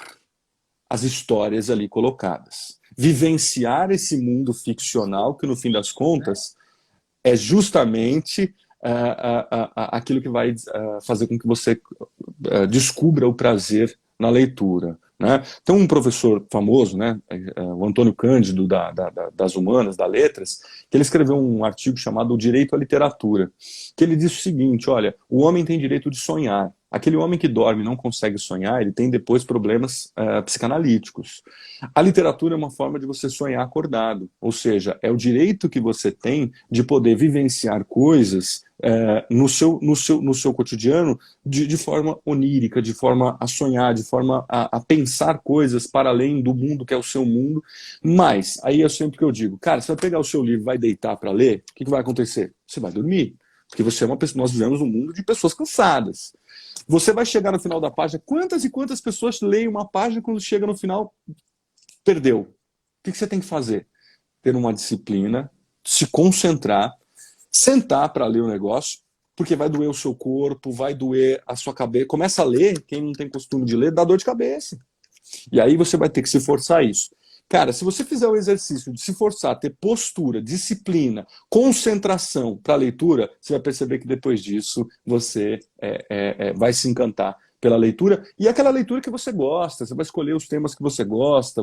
as histórias ali colocadas. Vivenciar esse mundo ficcional que, no fim das contas, é justamente aquilo que vai fazer com que você descubra o prazer na leitura. Né? Tem um professor famoso, né, o Antônio Cândido, das Humanas, das Letras, que ele escreveu um artigo chamado O Direito à Literatura, que ele diz o seguinte: olha, o homem tem direito de sonhar. Aquele homem que dorme e não consegue sonhar, ele tem depois problemas psicanalíticos. A literatura é uma forma de você sonhar acordado, ou seja, é o direito que você tem de poder vivenciar coisas no seu cotidiano de forma onírica, de forma a sonhar, de forma a pensar coisas para além do mundo que é o seu mundo. Mas, aí é sempre que eu digo, cara, você vai pegar o seu livro e vai deitar para ler, o que vai acontecer? Você vai dormir, porque você é uma pessoa, nós vivemos um mundo de pessoas cansadas. Você vai chegar no final da página, quantas e quantas pessoas leem uma página quando chega no final, perdeu. O que você tem que fazer? Ter uma disciplina, se concentrar, sentar para ler o negócio, porque vai doer o seu corpo, vai doer a sua cabeça. Começa a ler, quem não tem costume de ler, dá dor de cabeça. E aí você vai ter que se forçar a isso. Cara, se você fizer o exercício de se forçar, ter postura, disciplina, concentração para a leitura, você vai perceber que depois disso você vai se encantar pela leitura, e aquela leitura que você gosta, você vai escolher os temas que você gosta,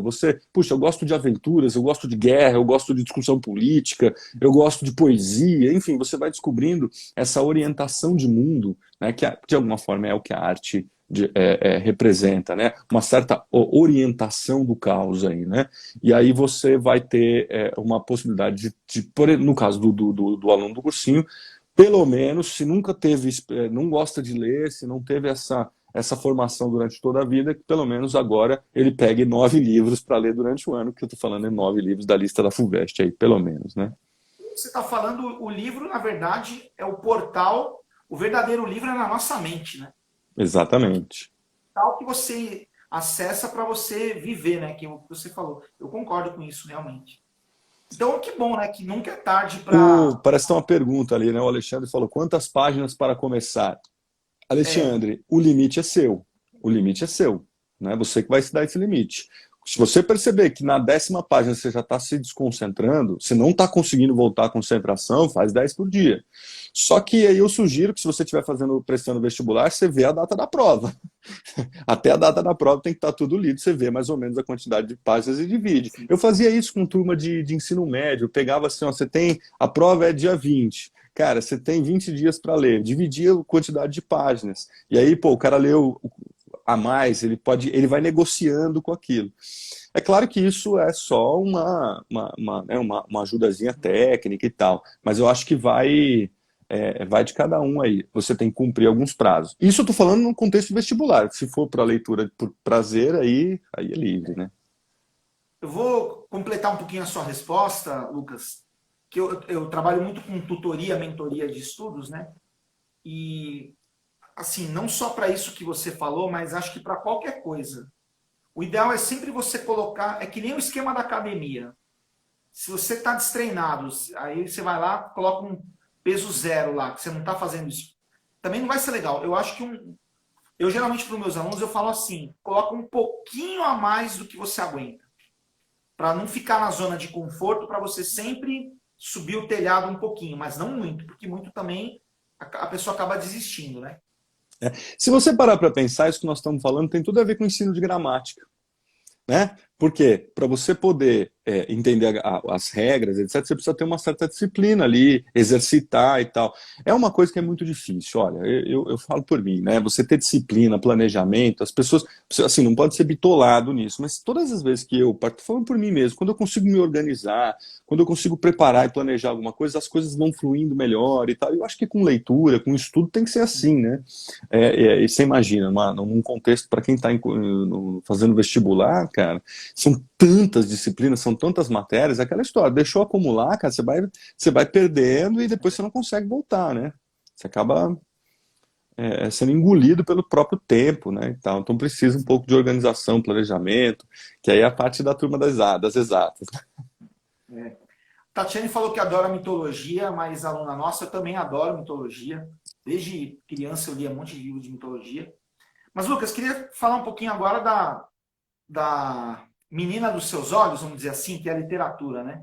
puxa, eu gosto de aventuras, eu gosto de guerra, eu gosto de discussão política, eu gosto de poesia, enfim, você vai descobrindo essa orientação de mundo, né, que de alguma forma é o que a arte representa, né? Uma certa orientação do caos aí, né? E aí você vai ter uma possibilidade no caso do aluno do cursinho, pelo menos, se nunca teve, não gosta de ler, se não teve essa formação durante toda a vida, que pelo menos agora ele pegue 9 livros para ler durante o ano, que eu estou falando é 9 livros da lista da FUVEST aí, pelo menos, né? Você está falando, o livro, na verdade, é o portal, o verdadeiro livro é na nossa mente, né? Exatamente. Tal que você acessa para você viver, né? Que é o que você falou. Eu concordo com isso, realmente. Então, que bom, né? Que nunca é tarde para... Parece que tem uma pergunta ali, né? O Alexandre falou, quantas páginas para começar? Alexandre, o limite é seu. O limite é seu. Né? Você que vai se dar esse limite. Se você perceber que na 10ª página você já está se desconcentrando, você não está conseguindo voltar à concentração, faz 10 por dia. Só que aí eu sugiro que se você estiver prestando vestibular, você vê a data da prova. Até a data da prova tem que estar tudo lido, você vê mais ou menos a quantidade de páginas e divide. Eu fazia isso com turma de ensino médio, eu pegava assim, ó, a prova é dia 20. Cara, você tem 20 dias para ler, dividia a quantidade de páginas. E aí, pô, o cara leu a mais, ele vai negociando com aquilo. É claro que isso é só uma ajudazinha técnica e tal, mas eu acho que vai de cada um aí. Você tem que cumprir alguns prazos. Isso eu estou falando no contexto vestibular. Se for para leitura por prazer, aí é livre, né? Eu vou completar um pouquinho a sua resposta, Lucas, que eu trabalho muito com tutoria, mentoria de estudos, né? E, assim, não só para isso que você falou, mas acho que para qualquer coisa. O ideal é sempre você colocar, é que nem o esquema da academia. Se você está destreinado, aí você vai lá, coloca um peso zero lá, que você não está fazendo isso. Também não vai ser legal. Eu acho que eu geralmente para os meus alunos eu falo assim, coloca um pouquinho a mais do que você aguenta. Para não ficar na zona de conforto, para você sempre subir o telhado um pouquinho, mas não muito, porque muito também a pessoa acaba desistindo, né? Se você parar para pensar, isso que nós estamos falando tem tudo a ver com o ensino de gramática. Né? Porque para você poder entender as regras, etc., você precisa ter uma certa disciplina ali, exercitar e tal. É uma coisa que é muito difícil. Olha, eu falo por mim, né? Você ter disciplina, planejamento, as pessoas, assim, não pode ser bitolado nisso, mas todas as vezes que falando por mim mesmo, quando eu consigo me organizar, quando eu consigo preparar e planejar alguma coisa, as coisas vão fluindo melhor e tal. Eu acho que com leitura, com estudo, tem que ser assim, né? E você imagina, num contexto, para quem está fazendo vestibular, cara, são tantas disciplinas, são tantas matérias, aquela história, deixou acumular, cara, você vai perdendo e depois você não consegue voltar, né? Você acaba sendo engolido pelo próprio tempo, né? Então precisa um pouco de organização, planejamento, que aí é a parte da turma das exatas. Tatiane falou que adora mitologia, mas aluna nossa, eu também adoro mitologia. Desde criança eu lia um monte de livros de mitologia. Mas, Lucas, queria falar um pouquinho agora da menina dos seus olhos, vamos dizer assim, que é a literatura, né?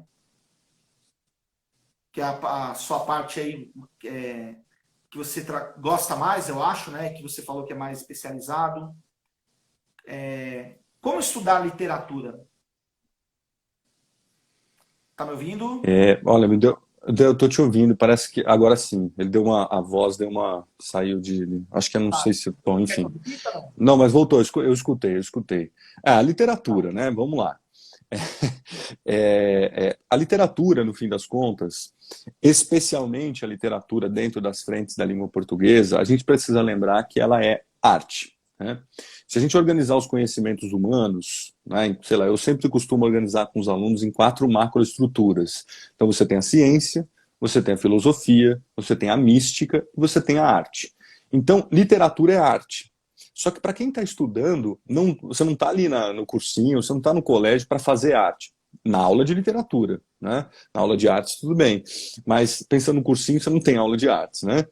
que é a sua parte aí que você gosta mais, eu acho, né? Que você falou que é mais especializado. Como estudar literatura? Tá me ouvindo? Olha, eu tô te ouvindo, parece que agora sim. Ele deu a voz deu uma, saiu acho que eu não Ah, sei se, bom, quer que eu enfim. repita, não? Não, mas voltou, eu escutei. A literatura, né? Vamos lá. A literatura, no fim das contas, especialmente a literatura dentro das frentes da língua portuguesa, a gente precisa lembrar que ela é arte, né? Se a gente organizar os conhecimentos humanos, né, sei lá, eu sempre costumo organizar com os alunos em 4 macroestruturas. Então você tem a ciência, você tem a filosofia, você tem a mística e você tem a arte. Então, literatura é arte. Só que para quem está estudando, você não está ali no cursinho, você não está no colégio para fazer arte. Na aula de literatura, né? Na aula de artes, tudo bem. Mas pensando no cursinho, você não tem aula de artes, né?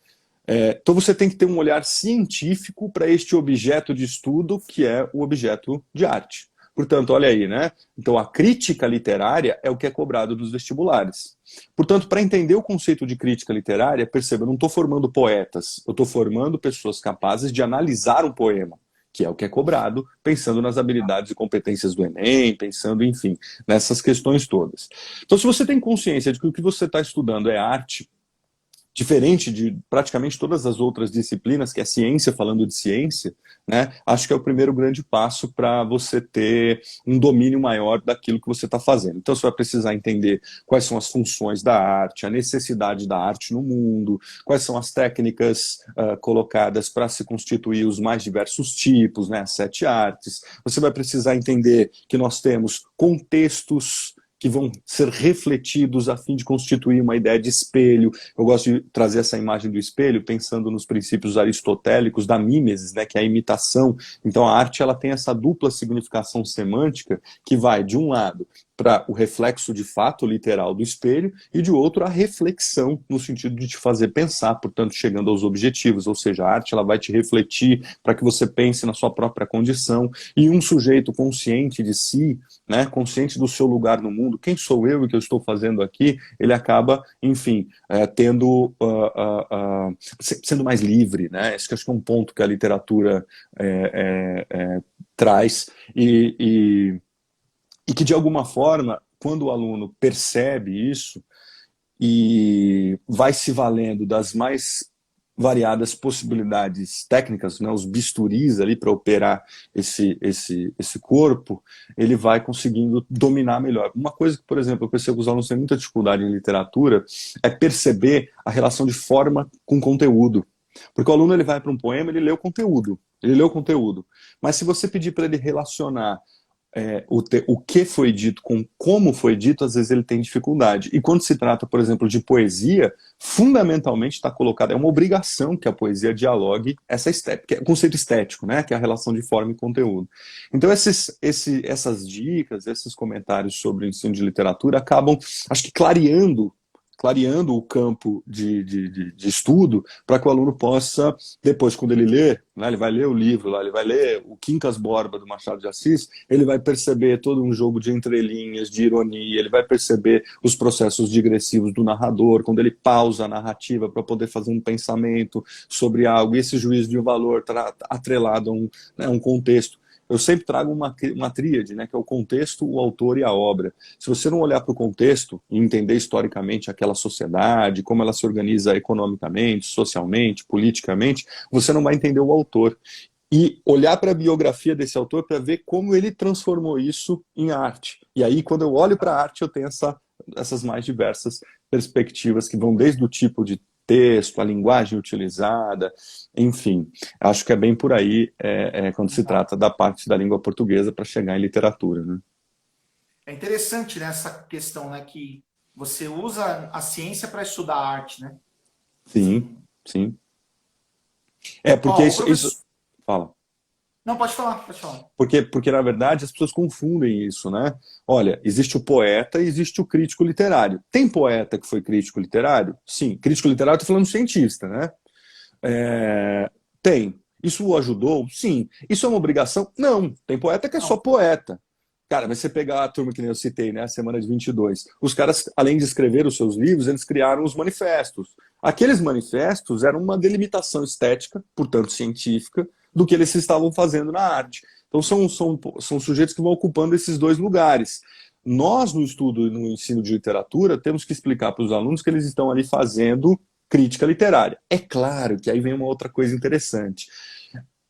Então você tem que ter um olhar científico para este objeto de estudo que é o objeto de arte. Portanto, olha aí, né? Então a crítica literária é o que é cobrado dos vestibulares. Portanto, para entender o conceito de crítica literária, perceba, eu não estou formando poetas, eu estou formando pessoas capazes de analisar um poema, que é o que é cobrado, pensando nas habilidades e competências do Enem, pensando, enfim, nessas questões todas. Então, se você tem consciência de que o que você está estudando é arte, diferente de praticamente todas as outras disciplinas, que é ciência falando de ciência, né? Acho que é o primeiro grande passo para você ter um domínio maior daquilo que você está fazendo. Então você vai precisar entender quais são as funções da arte, a necessidade da arte no mundo, quais são as técnicas colocadas para se constituir os mais diversos tipos, né? As 7 artes. Você vai precisar entender que nós temos contextos que vão ser refletidos a fim de constituir uma ideia de espelho. Eu gosto de trazer essa imagem do espelho pensando nos princípios aristotélicos da mimesis, né, que é a imitação. Então a arte ela tem essa dupla significação semântica que vai, de um lado, para o reflexo de fato literal do espelho e de outro a reflexão no sentido de te fazer pensar, portanto chegando aos objetivos, ou seja, a arte ela vai te refletir para que você pense na sua própria condição e um sujeito consciente de si, né, consciente do seu lugar no mundo, quem sou eu e o que eu estou fazendo aqui, ele acaba, enfim, sendo mais livre, né? Esse que acho que é um ponto que a literatura traz e que, de alguma forma, quando o aluno percebe isso e vai se valendo das mais variadas possibilidades técnicas, né, os bisturis ali para operar esse corpo, ele vai conseguindo dominar melhor. Uma coisa que, por exemplo, eu percebo que os alunos têm muita dificuldade em literatura é perceber a relação de forma com conteúdo. Porque o aluno ele vai para um poema, ele lê o conteúdo. Mas se você pedir para ele relacionar o que foi dito com como foi dito, às vezes ele tem dificuldade. E quando se trata, por exemplo, de poesia, fundamentalmente está colocado, é uma obrigação que a poesia dialogue essa estética, que é o conceito estético, né, que é a relação de forma e conteúdo. Então essas dicas, esses comentários sobre o ensino de literatura acabam, acho que clareando o campo de estudo para que o aluno possa, depois, quando ele lê, né, ele vai ler o livro, lá, ele vai ler o Quincas Borba do Machado de Assis, ele vai perceber todo um jogo de entrelinhas, de ironia, ele vai perceber os processos digressivos do narrador, quando ele pausa a narrativa para poder fazer um pensamento sobre algo, e esse juízo de valor atrelado a um contexto. Eu sempre trago uma tríade, né, que é o contexto, o autor e a obra. Se você não olhar para o contexto e entender historicamente aquela sociedade, como ela se organiza economicamente, socialmente, politicamente, você não vai entender o autor. E olhar para a biografia desse autor para ver como ele transformou isso em arte. E aí, quando eu olho para a arte, eu tenho essas mais diversas perspectivas que vão desde o tipo de texto, a linguagem utilizada, enfim, acho que é bem por aí quando se trata da parte da língua portuguesa para chegar em literatura, né? É interessante, né, essa questão, né, que você usa a ciência para estudar a arte, né? Sim, Sim. sim. Porque Ó, o isso... professor... Fala. Não, pode falar, pode falar. Porque, na verdade, as pessoas confundem isso, né? Olha, existe o poeta e existe o crítico literário. Tem poeta que foi crítico literário? Sim. Crítico literário, estou falando cientista, né? Tem. Isso o ajudou? Sim. Isso é uma obrigação? Não. Tem poeta que é só Não, poeta. Cara, mas você pegar a turma que nem eu citei, né, a semana de 22, os caras, além de escrever os seus livros, eles criaram os manifestos. Aqueles manifestos eram uma delimitação estética, portanto científica, do que eles estavam fazendo na arte. Então são sujeitos que vão ocupando esses dois lugares. Nós, no estudo e no ensino de literatura, temos que explicar para os alunos que eles estão ali fazendo crítica literária. É claro que aí vem uma outra coisa interessante.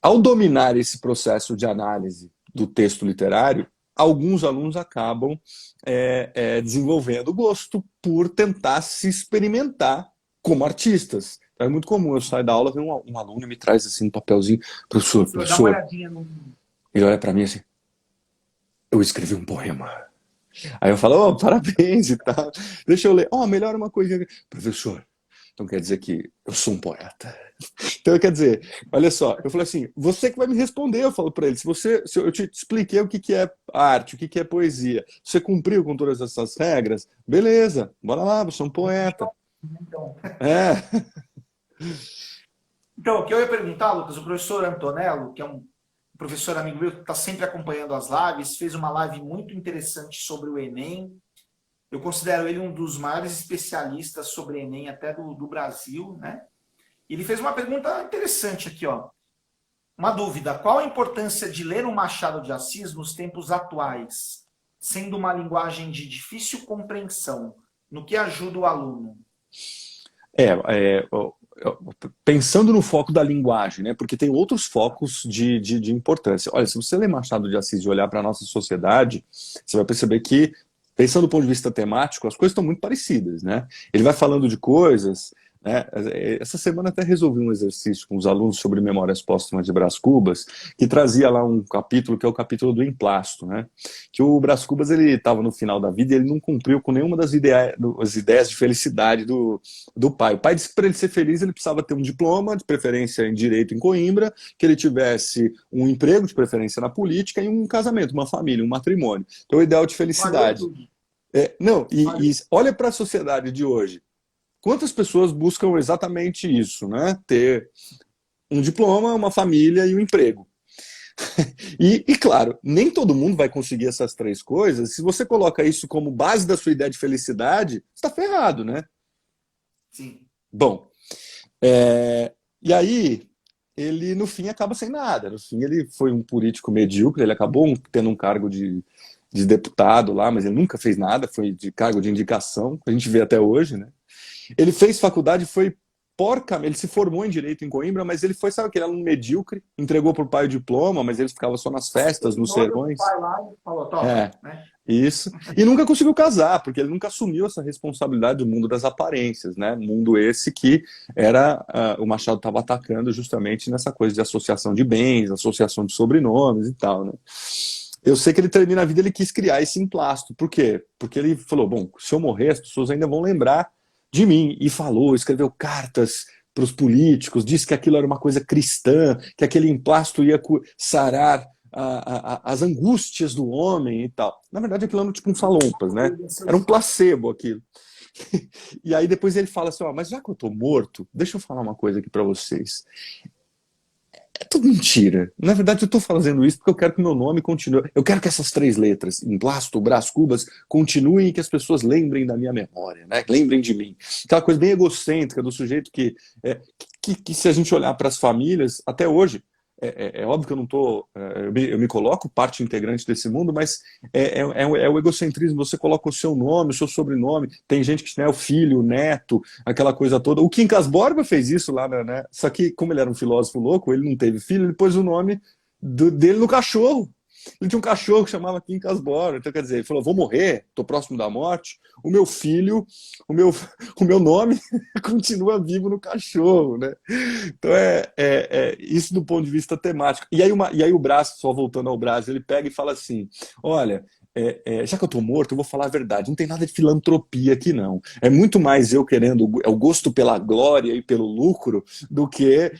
Ao dominar esse processo de análise do texto literário, alguns alunos acabam desenvolvendo gosto por tentar se experimentar como artistas. Então, é muito comum, eu saio da aula, vem um aluno e me traz assim um papelzinho, professor, Professor, dá uma professor. olhadinha no... Ele olha para mim assim, eu escrevi um poema. Aí eu falo, oh, parabéns e tal. Deixa eu ler. Oh, melhor uma coisinha. Professor, então quer dizer que eu sou um poeta. Então, quer dizer, olha só, eu falei assim, você que vai me responder, eu falo para ele, se eu te expliquei o que é arte, o que é poesia, você cumpriu com todas essas regras, beleza, bora lá, você é um poeta. Então, É, então, o que eu ia perguntar, Lucas, o professor Antonello, que é um professor amigo meu que está sempre acompanhando as lives, fez uma live muito interessante sobre o Enem. Eu considero ele um dos maiores especialistas sobre Enem até do Brasil, né? Ele fez uma pergunta interessante aqui, ó. Uma dúvida: qual a importância de ler o Machado de Assis nos tempos atuais, sendo uma linguagem de difícil compreensão, no que ajuda o aluno? é, é, pensando no foco da linguagem, né? Porque tem outros focos de importância. Olha, se você ler Machado de Assis e olhar para a nossa sociedade, você vai perceber que, pensando do ponto de vista temático, as coisas estão muito parecidas, né? Ele vai falando de coisas, né? Essa semana até resolvi um exercício com os alunos sobre memórias póstumas de Brás Cubas, que trazia lá um capítulo que é o capítulo do emplasto, né? Que o Brás Cubas, ele estava no final da vida e ele não cumpriu com nenhuma das ideias de felicidade do pai. O pai disse que para ele ser feliz ele precisava ter um diploma, de preferência em direito em Coimbra, que ele tivesse um emprego, de preferência na política, e um casamento, uma família, um matrimônio. Então, o ideal de Valeu felicidade. tudo. Não, Valeu. e olha para a sociedade de hoje. Quantas pessoas buscam exatamente isso, né? Ter um diploma, uma família e um emprego. E, claro, nem todo mundo vai conseguir essas três coisas. Se você coloca isso como base da sua ideia de felicidade, você está ferrado, né? Sim. Bom, e aí ele no fim acaba sem nada. No fim ele foi um político medíocre, ele acabou tendo um cargo de deputado lá, mas ele nunca fez nada, foi de cargo de indicação, que a gente vê até hoje, né? Ele fez faculdade, foi porcamente, ele se formou em Direito em Coimbra, mas ele foi, sabe aquele aluno medíocre, entregou pro pai o diploma, mas ele ficava só nas festas, nos O sermões. pai lá e falou, toma, né? Isso. E nunca conseguiu casar, porque ele nunca assumiu essa responsabilidade do mundo das aparências, né? Mundo esse que era o Machado estava atacando justamente nessa coisa de associação de bens, associação de sobrenomes e tal, né? Eu sei que ele termina a vida, ele quis criar esse emplasto. Por quê? Porque ele falou, bom, se eu morrer, as pessoas ainda vão lembrar de mim. E falou, escreveu cartas para os políticos, disse que aquilo era uma coisa cristã, que aquele emplasto ia sarar as angústias do homem e tal. Na verdade, aquilo era tipo um salompas, né? Era um placebo aquilo. E aí depois ele fala assim, mas já que eu tô morto, deixa eu falar uma coisa aqui para vocês. É tudo mentira. Na verdade, eu estou fazendo isso porque eu quero que o meu nome continue. Eu quero que essas três letras, emplasto, Brás Cubas, continuem e que as pessoas lembrem da minha memória, né? Lembrem de mim. Aquela coisa bem egocêntrica do sujeito que se a gente olhar para as famílias, até hoje, é óbvio que eu não estou. Eu me coloco parte integrante desse mundo, mas é o egocentrismo. Você coloca o seu nome, o seu sobrenome. Tem gente que é o filho, o neto, aquela coisa toda. O Quincas Borba fez isso lá, né? Só que, como ele era um filósofo louco, ele não teve filho, ele pôs o nome dele no cachorro. Ele tinha um cachorro que chamava Quincas Borba. Então, quer dizer, ele falou: vou morrer, estou próximo da morte. O meu filho, o meu nome continua vivo no cachorro, né? Então isso do ponto de vista temático. E aí o Brás, só voltando ao Brás, ele pega e fala assim: olha, já que eu tô morto, eu vou falar a verdade. Não tem nada de filantropia aqui, não. É muito mais eu querendo o gosto pela glória e pelo lucro do que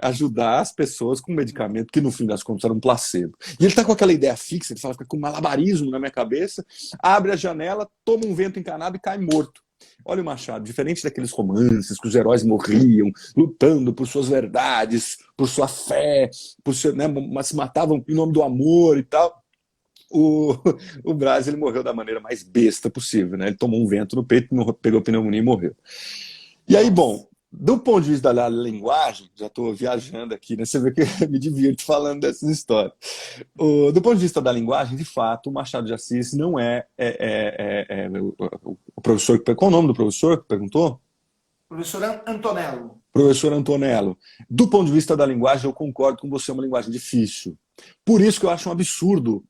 ajudar as pessoas com um medicamento que, no fim das contas, era um placebo. E ele tá com aquela ideia fixa, ele fala, fica com um malabarismo na minha cabeça, abre a janela, toma um vento encanado e cai morto. Olha o Machado, diferente daqueles romances que os heróis morriam lutando por suas verdades, por sua fé, mas se matavam em nome do amor e tal. o, o Braz, ele morreu da maneira mais besta possível, né? Ele tomou um vento no peito, pegou pneumonia e morreu. E aí, bom, Nossa. do ponto de vista da linguagem, já estou viajando aqui, né? Você vê que eu me divirto falando dessas histórias. Do ponto de vista da linguagem, de fato, o Machado de Assis não o professor. Qual o nome do professor que perguntou? Professor Antonello. Professor Antonello. Do ponto de vista da linguagem, eu concordo com você, é uma linguagem difícil. Por isso que eu acho um absurdo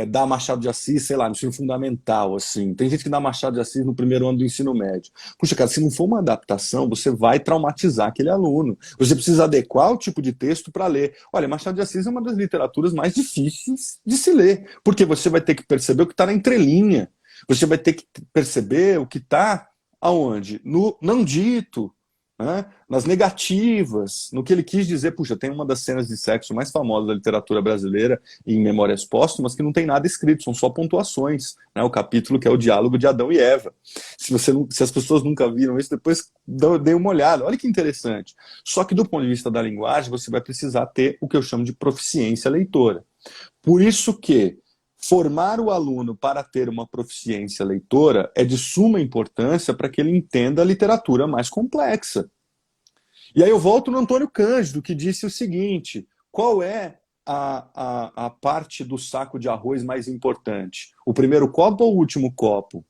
dar Machado de Assis, sei lá, no ensino fundamental, assim. Tem gente que dá Machado de Assis no primeiro ano do ensino médio. Puxa, cara, se não for uma adaptação, você vai traumatizar aquele aluno. Você precisa adequar o tipo de texto para ler. Olha, Machado de Assis é uma das literaturas mais difíceis de se ler, porque você vai ter que perceber o que está na entrelinha. Você vai ter que perceber o que está aonde? No não dito, né? Nas negativas, no que ele quis dizer. Puxa, tem uma das cenas de sexo mais famosas da literatura brasileira em Memórias Póstumas que não tem nada escrito, são só pontuações, né? O capítulo que é o diálogo de Adão e Eva. Se as pessoas nunca viram isso, depois dê uma olhada. Olha que interessante. Só que do ponto de vista da linguagem, você vai precisar ter o que eu chamo de proficiência leitora. Por isso que formar o aluno para ter uma proficiência leitora é de suma importância para que ele entenda a literatura mais complexa. E aí eu volto no Antônio Cândido, que disse o seguinte: qual é a parte do saco de arroz mais importante? O primeiro copo ou o último copo?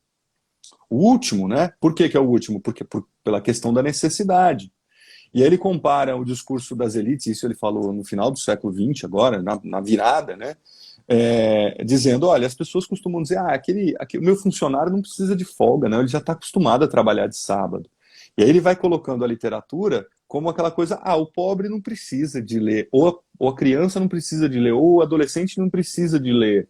O último, né? Por que é o último? Porque pela questão da necessidade. E aí ele compara o discurso das elites, isso ele falou no final do século XX, agora, na virada, né? Dizendo, olha, as pessoas costumam dizer, o meu funcionário não precisa de folga, não, ele já está acostumado a trabalhar de sábado. E aí ele vai colocando a literatura como aquela coisa, o pobre não precisa de ler, ou a criança não precisa de ler, ou o adolescente não precisa de ler,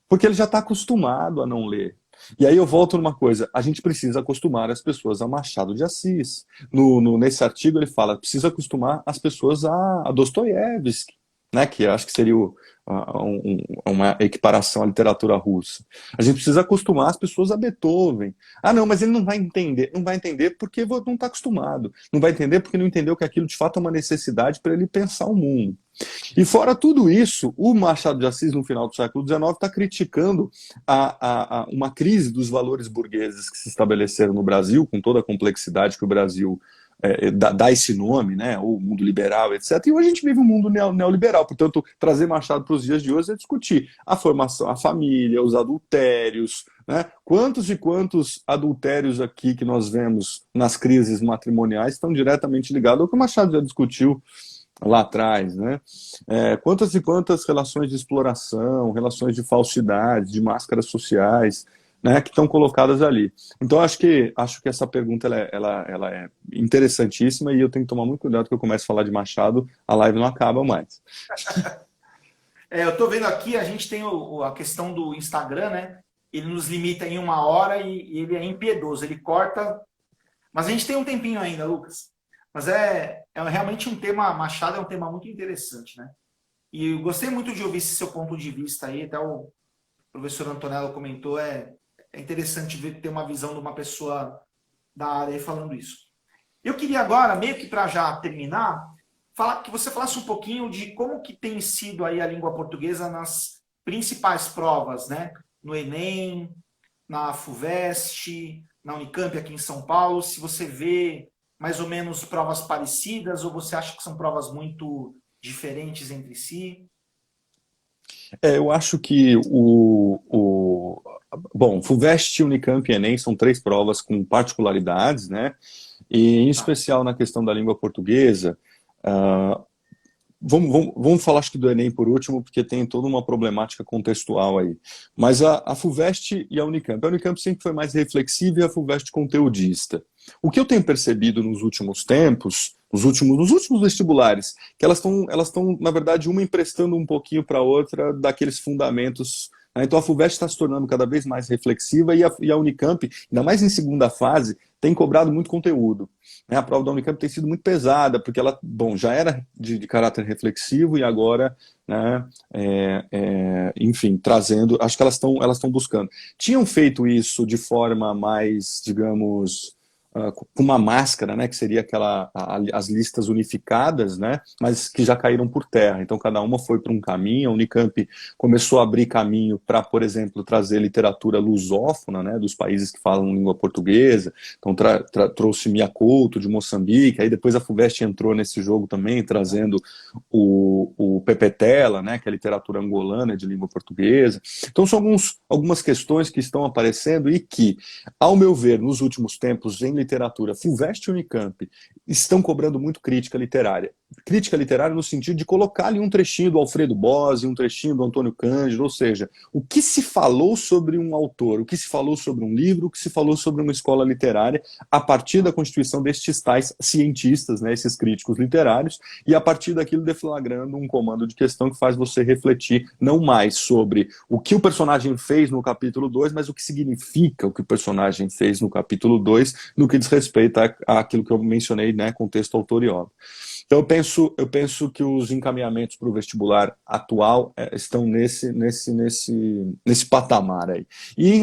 porque ele já está acostumado a não ler. E aí eu volto numa coisa, a gente precisa acostumar as pessoas a Machado de Assis. Nesse artigo ele fala, precisa acostumar as pessoas a Dostoiévski, né, que acho que seria uma equiparação à literatura russa. A gente precisa acostumar as pessoas a Beethoven. Não, mas ele não vai entender. Não vai entender porque não está acostumado. Não vai entender porque não entendeu que aquilo de fato é uma necessidade para ele pensar o mundo. E fora tudo isso, o Machado de Assis, no final do século XIX, está criticando uma crise dos valores burgueses que se estabeleceram no Brasil, com toda a complexidade que o Brasil dá esse nome, né, o mundo liberal, etc. E hoje a gente vive um mundo neoliberal, portanto, trazer Machado para os dias de hoje é discutir a formação, a família, os adultérios, né? Quantos e quantos adultérios aqui que nós vemos nas crises matrimoniais estão diretamente ligados ao que o Machado já discutiu lá atrás, né? Quantas e quantas relações de exploração, relações de falsidade, de máscaras sociais, né, que estão colocadas ali. Então, acho que essa pergunta ela é interessantíssima e eu tenho que tomar muito cuidado que eu começo a falar de Machado, a live não acaba mais. Eu estou vendo aqui, a gente tem a questão do Instagram, né? Ele nos limita em 1 hora e ele é impiedoso, ele corta. Mas a gente tem um tempinho ainda, Lucas. Mas é realmente um tema, Machado é um tema muito interessante, né? E eu gostei muito de ouvir esse seu ponto de vista aí, até o professor Antonello comentou, é interessante ver ter uma visão de uma pessoa da área aí falando isso. Eu queria agora, meio que para já terminar, que você falasse um pouquinho de como que tem sido aí a língua portuguesa nas principais provas, né? No Enem, na FUVEST, na Unicamp aqui em São Paulo, se você vê mais ou menos provas parecidas ou você acha que são provas muito diferentes entre si? Eu acho que bom, FUVEST, Unicamp e Enem são 3 provas com particularidades, né? E em especial na questão da língua portuguesa, vamos falar acho que do Enem por último, porque tem toda uma problemática contextual aí. Mas a FUVEST e a Unicamp sempre foi mais reflexiva e a FUVEST conteudista. O que eu tenho percebido nos últimos tempos, nos últimos vestibulares, que elas estão, na verdade, uma emprestando um pouquinho para a outra daqueles fundamentos. Então a FUVEST está se tornando cada vez mais reflexiva e a Unicamp, ainda mais em segunda fase, tem cobrado muito conteúdo. A prova da Unicamp tem sido muito pesada, porque ela, bom, já era de caráter reflexivo e agora, né, enfim, trazendo, acho que elas estão buscando. Tinham feito isso de forma mais, digamos, com uma máscara, né, que seria as listas unificadas, né, mas que já caíram por terra. Então, cada uma foi para um caminho. A Unicamp começou a abrir caminho para, por exemplo, trazer literatura lusófona, né, dos países que falam língua portuguesa. Então, trouxe Mia Couto, de Moçambique. Aí depois a FUVEST entrou nesse jogo também, trazendo o Pepe Tela, né, que é a literatura angolana de língua portuguesa. Então, são algumas questões que estão aparecendo e que, ao meu ver, nos últimos tempos, em literatura, FUVEST e Unicamp estão cobrando muito crítica literária. Crítica literária no sentido de colocar ali um trechinho do Alfredo Bozzi, um trechinho do Antônio Cândido, ou seja, o que se falou sobre um autor, o que se falou sobre um livro, o que se falou sobre uma escola literária, a partir da constituição destes tais cientistas, né, esses críticos literários, e a partir daquilo deflagrando um comando de questão que faz você refletir não mais sobre o que o personagem fez no capítulo 2, mas o que significa o que o personagem fez no capítulo 2, no que diz respeito àquilo que eu mencionei, né, contexto, autor e obra. Então eu penso que os encaminhamentos para o vestibular atual estão nesse patamar aí. E em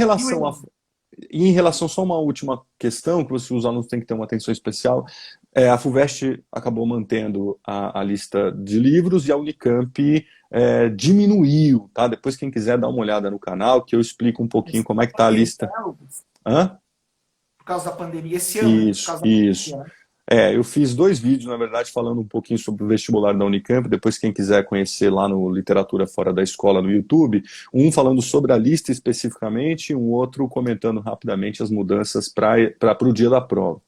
relação só uma última questão, que os alunos têm que ter uma atenção especial, a FUVEST acabou mantendo a lista de livros e a Unicamp diminuiu, tá? Depois quem quiser dar uma olhada no canal, que eu explico um pouquinho como é que está a lista. Hã? Por causa da pandemia esse ano. Isso, por causa da isso. pandemia, né? Eu fiz 2 vídeos, na verdade, falando um pouquinho sobre o vestibular da Unicamp, depois quem quiser conhecer lá no Literatura Fora da Escola no YouTube, um falando sobre a lista especificamente e um outro comentando rapidamente as mudanças para o dia da prova.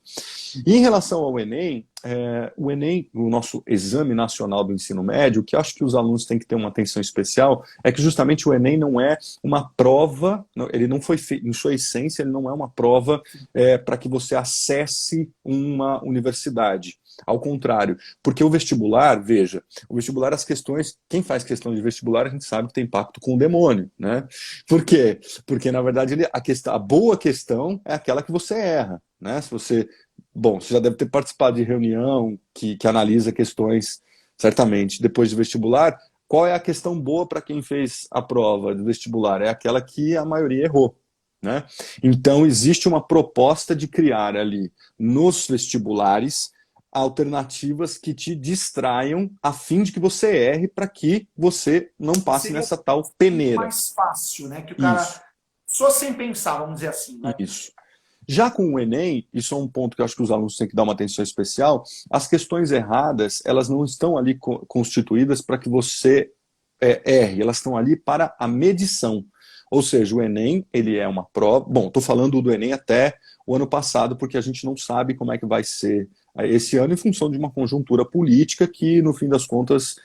E em relação ao Enem, o Enem, o nosso Exame Nacional do Ensino Médio, o que eu acho que os alunos têm que ter uma atenção especial é que justamente o Enem não é uma prova, ele não foi feito, em sua essência, ele não é uma prova para que você acesse uma universidade. Ao contrário, porque o vestibular, veja, o vestibular, as questões, quem faz questão de vestibular, a gente sabe que tem pacto com o demônio, né? Por quê? Porque, na verdade, a boa questão é aquela que você erra, né? Você já deve ter participado de reunião que analisa questões, certamente, depois do vestibular. Qual é a questão boa para quem fez a prova do vestibular? É aquela que a maioria errou, né? Então, existe uma proposta de criar ali, nos vestibulares, alternativas que te distraiam a fim de que você erre para que você não passe nessa tal peneira. Mais fácil, né? Que o cara só sem pensar, vamos dizer assim, né? Isso. Já com o Enem, isso é um ponto que eu acho que os alunos têm que dar uma atenção especial, as questões erradas, elas não estão ali constituídas para que você erre, elas estão ali para a medição. Ou seja, o Enem, ele é uma prova... Bom, estou falando do Enem até o ano passado, porque a gente não sabe como é que vai ser esse ano em função de uma conjuntura política que, no fim das contas,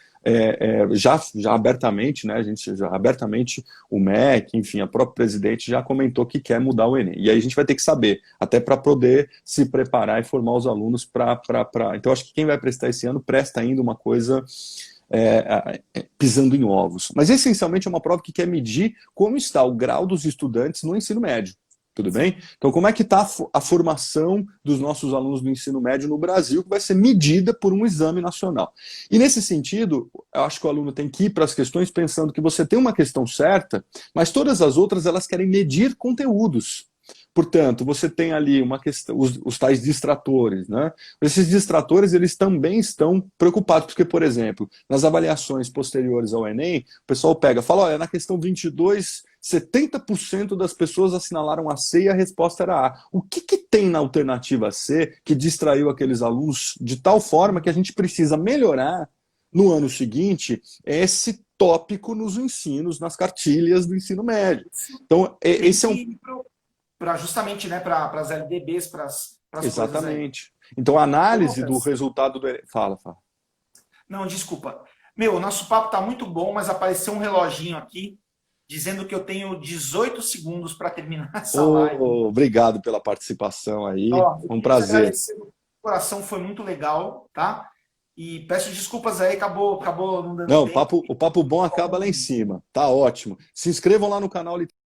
já abertamente, né, abertamente o MEC, enfim, a própria presidente já comentou que quer mudar o Enem. E aí a gente vai ter que saber, até para poder se preparar e formar os alunos para... Então, acho que quem vai prestar esse ano presta ainda uma coisa... pisando em ovos. Mas, essencialmente, é uma prova que quer medir como está o grau dos estudantes no ensino médio. Tudo bem? Então, como é que está a formação dos nossos alunos do ensino médio no Brasil, que vai ser medida por um exame nacional. E, nesse sentido, eu acho que o aluno tem que ir para as questões pensando que você tem uma questão certa, mas todas as outras, elas querem medir conteúdos. Portanto, você tem ali uma questão, os tais distratores, né? Esses distratores, eles também estão preocupados, porque, por exemplo, nas avaliações posteriores ao Enem, o pessoal fala, olha, na questão 22, 70% das pessoas assinalaram a C e a resposta era A. O que tem na alternativa C que distraiu aqueles alunos de tal forma que a gente precisa melhorar no ano seguinte esse tópico nos ensinos, nas cartilhas do ensino médio. Então, esse é um... justamente, né, para as LDBs, para as Exatamente. Então, a análise do resultado do... Fala. Não, desculpa. O nosso papo está muito bom, mas apareceu um reloginho aqui dizendo que eu tenho 18 segundos para terminar essa live. Obrigado pela participação aí. Um prazer. O coração foi muito legal, tá? E peço desculpas aí, acabou não dando Não, tempo. o papo bom acaba lá em cima. Tá ótimo. Se inscrevam lá no canal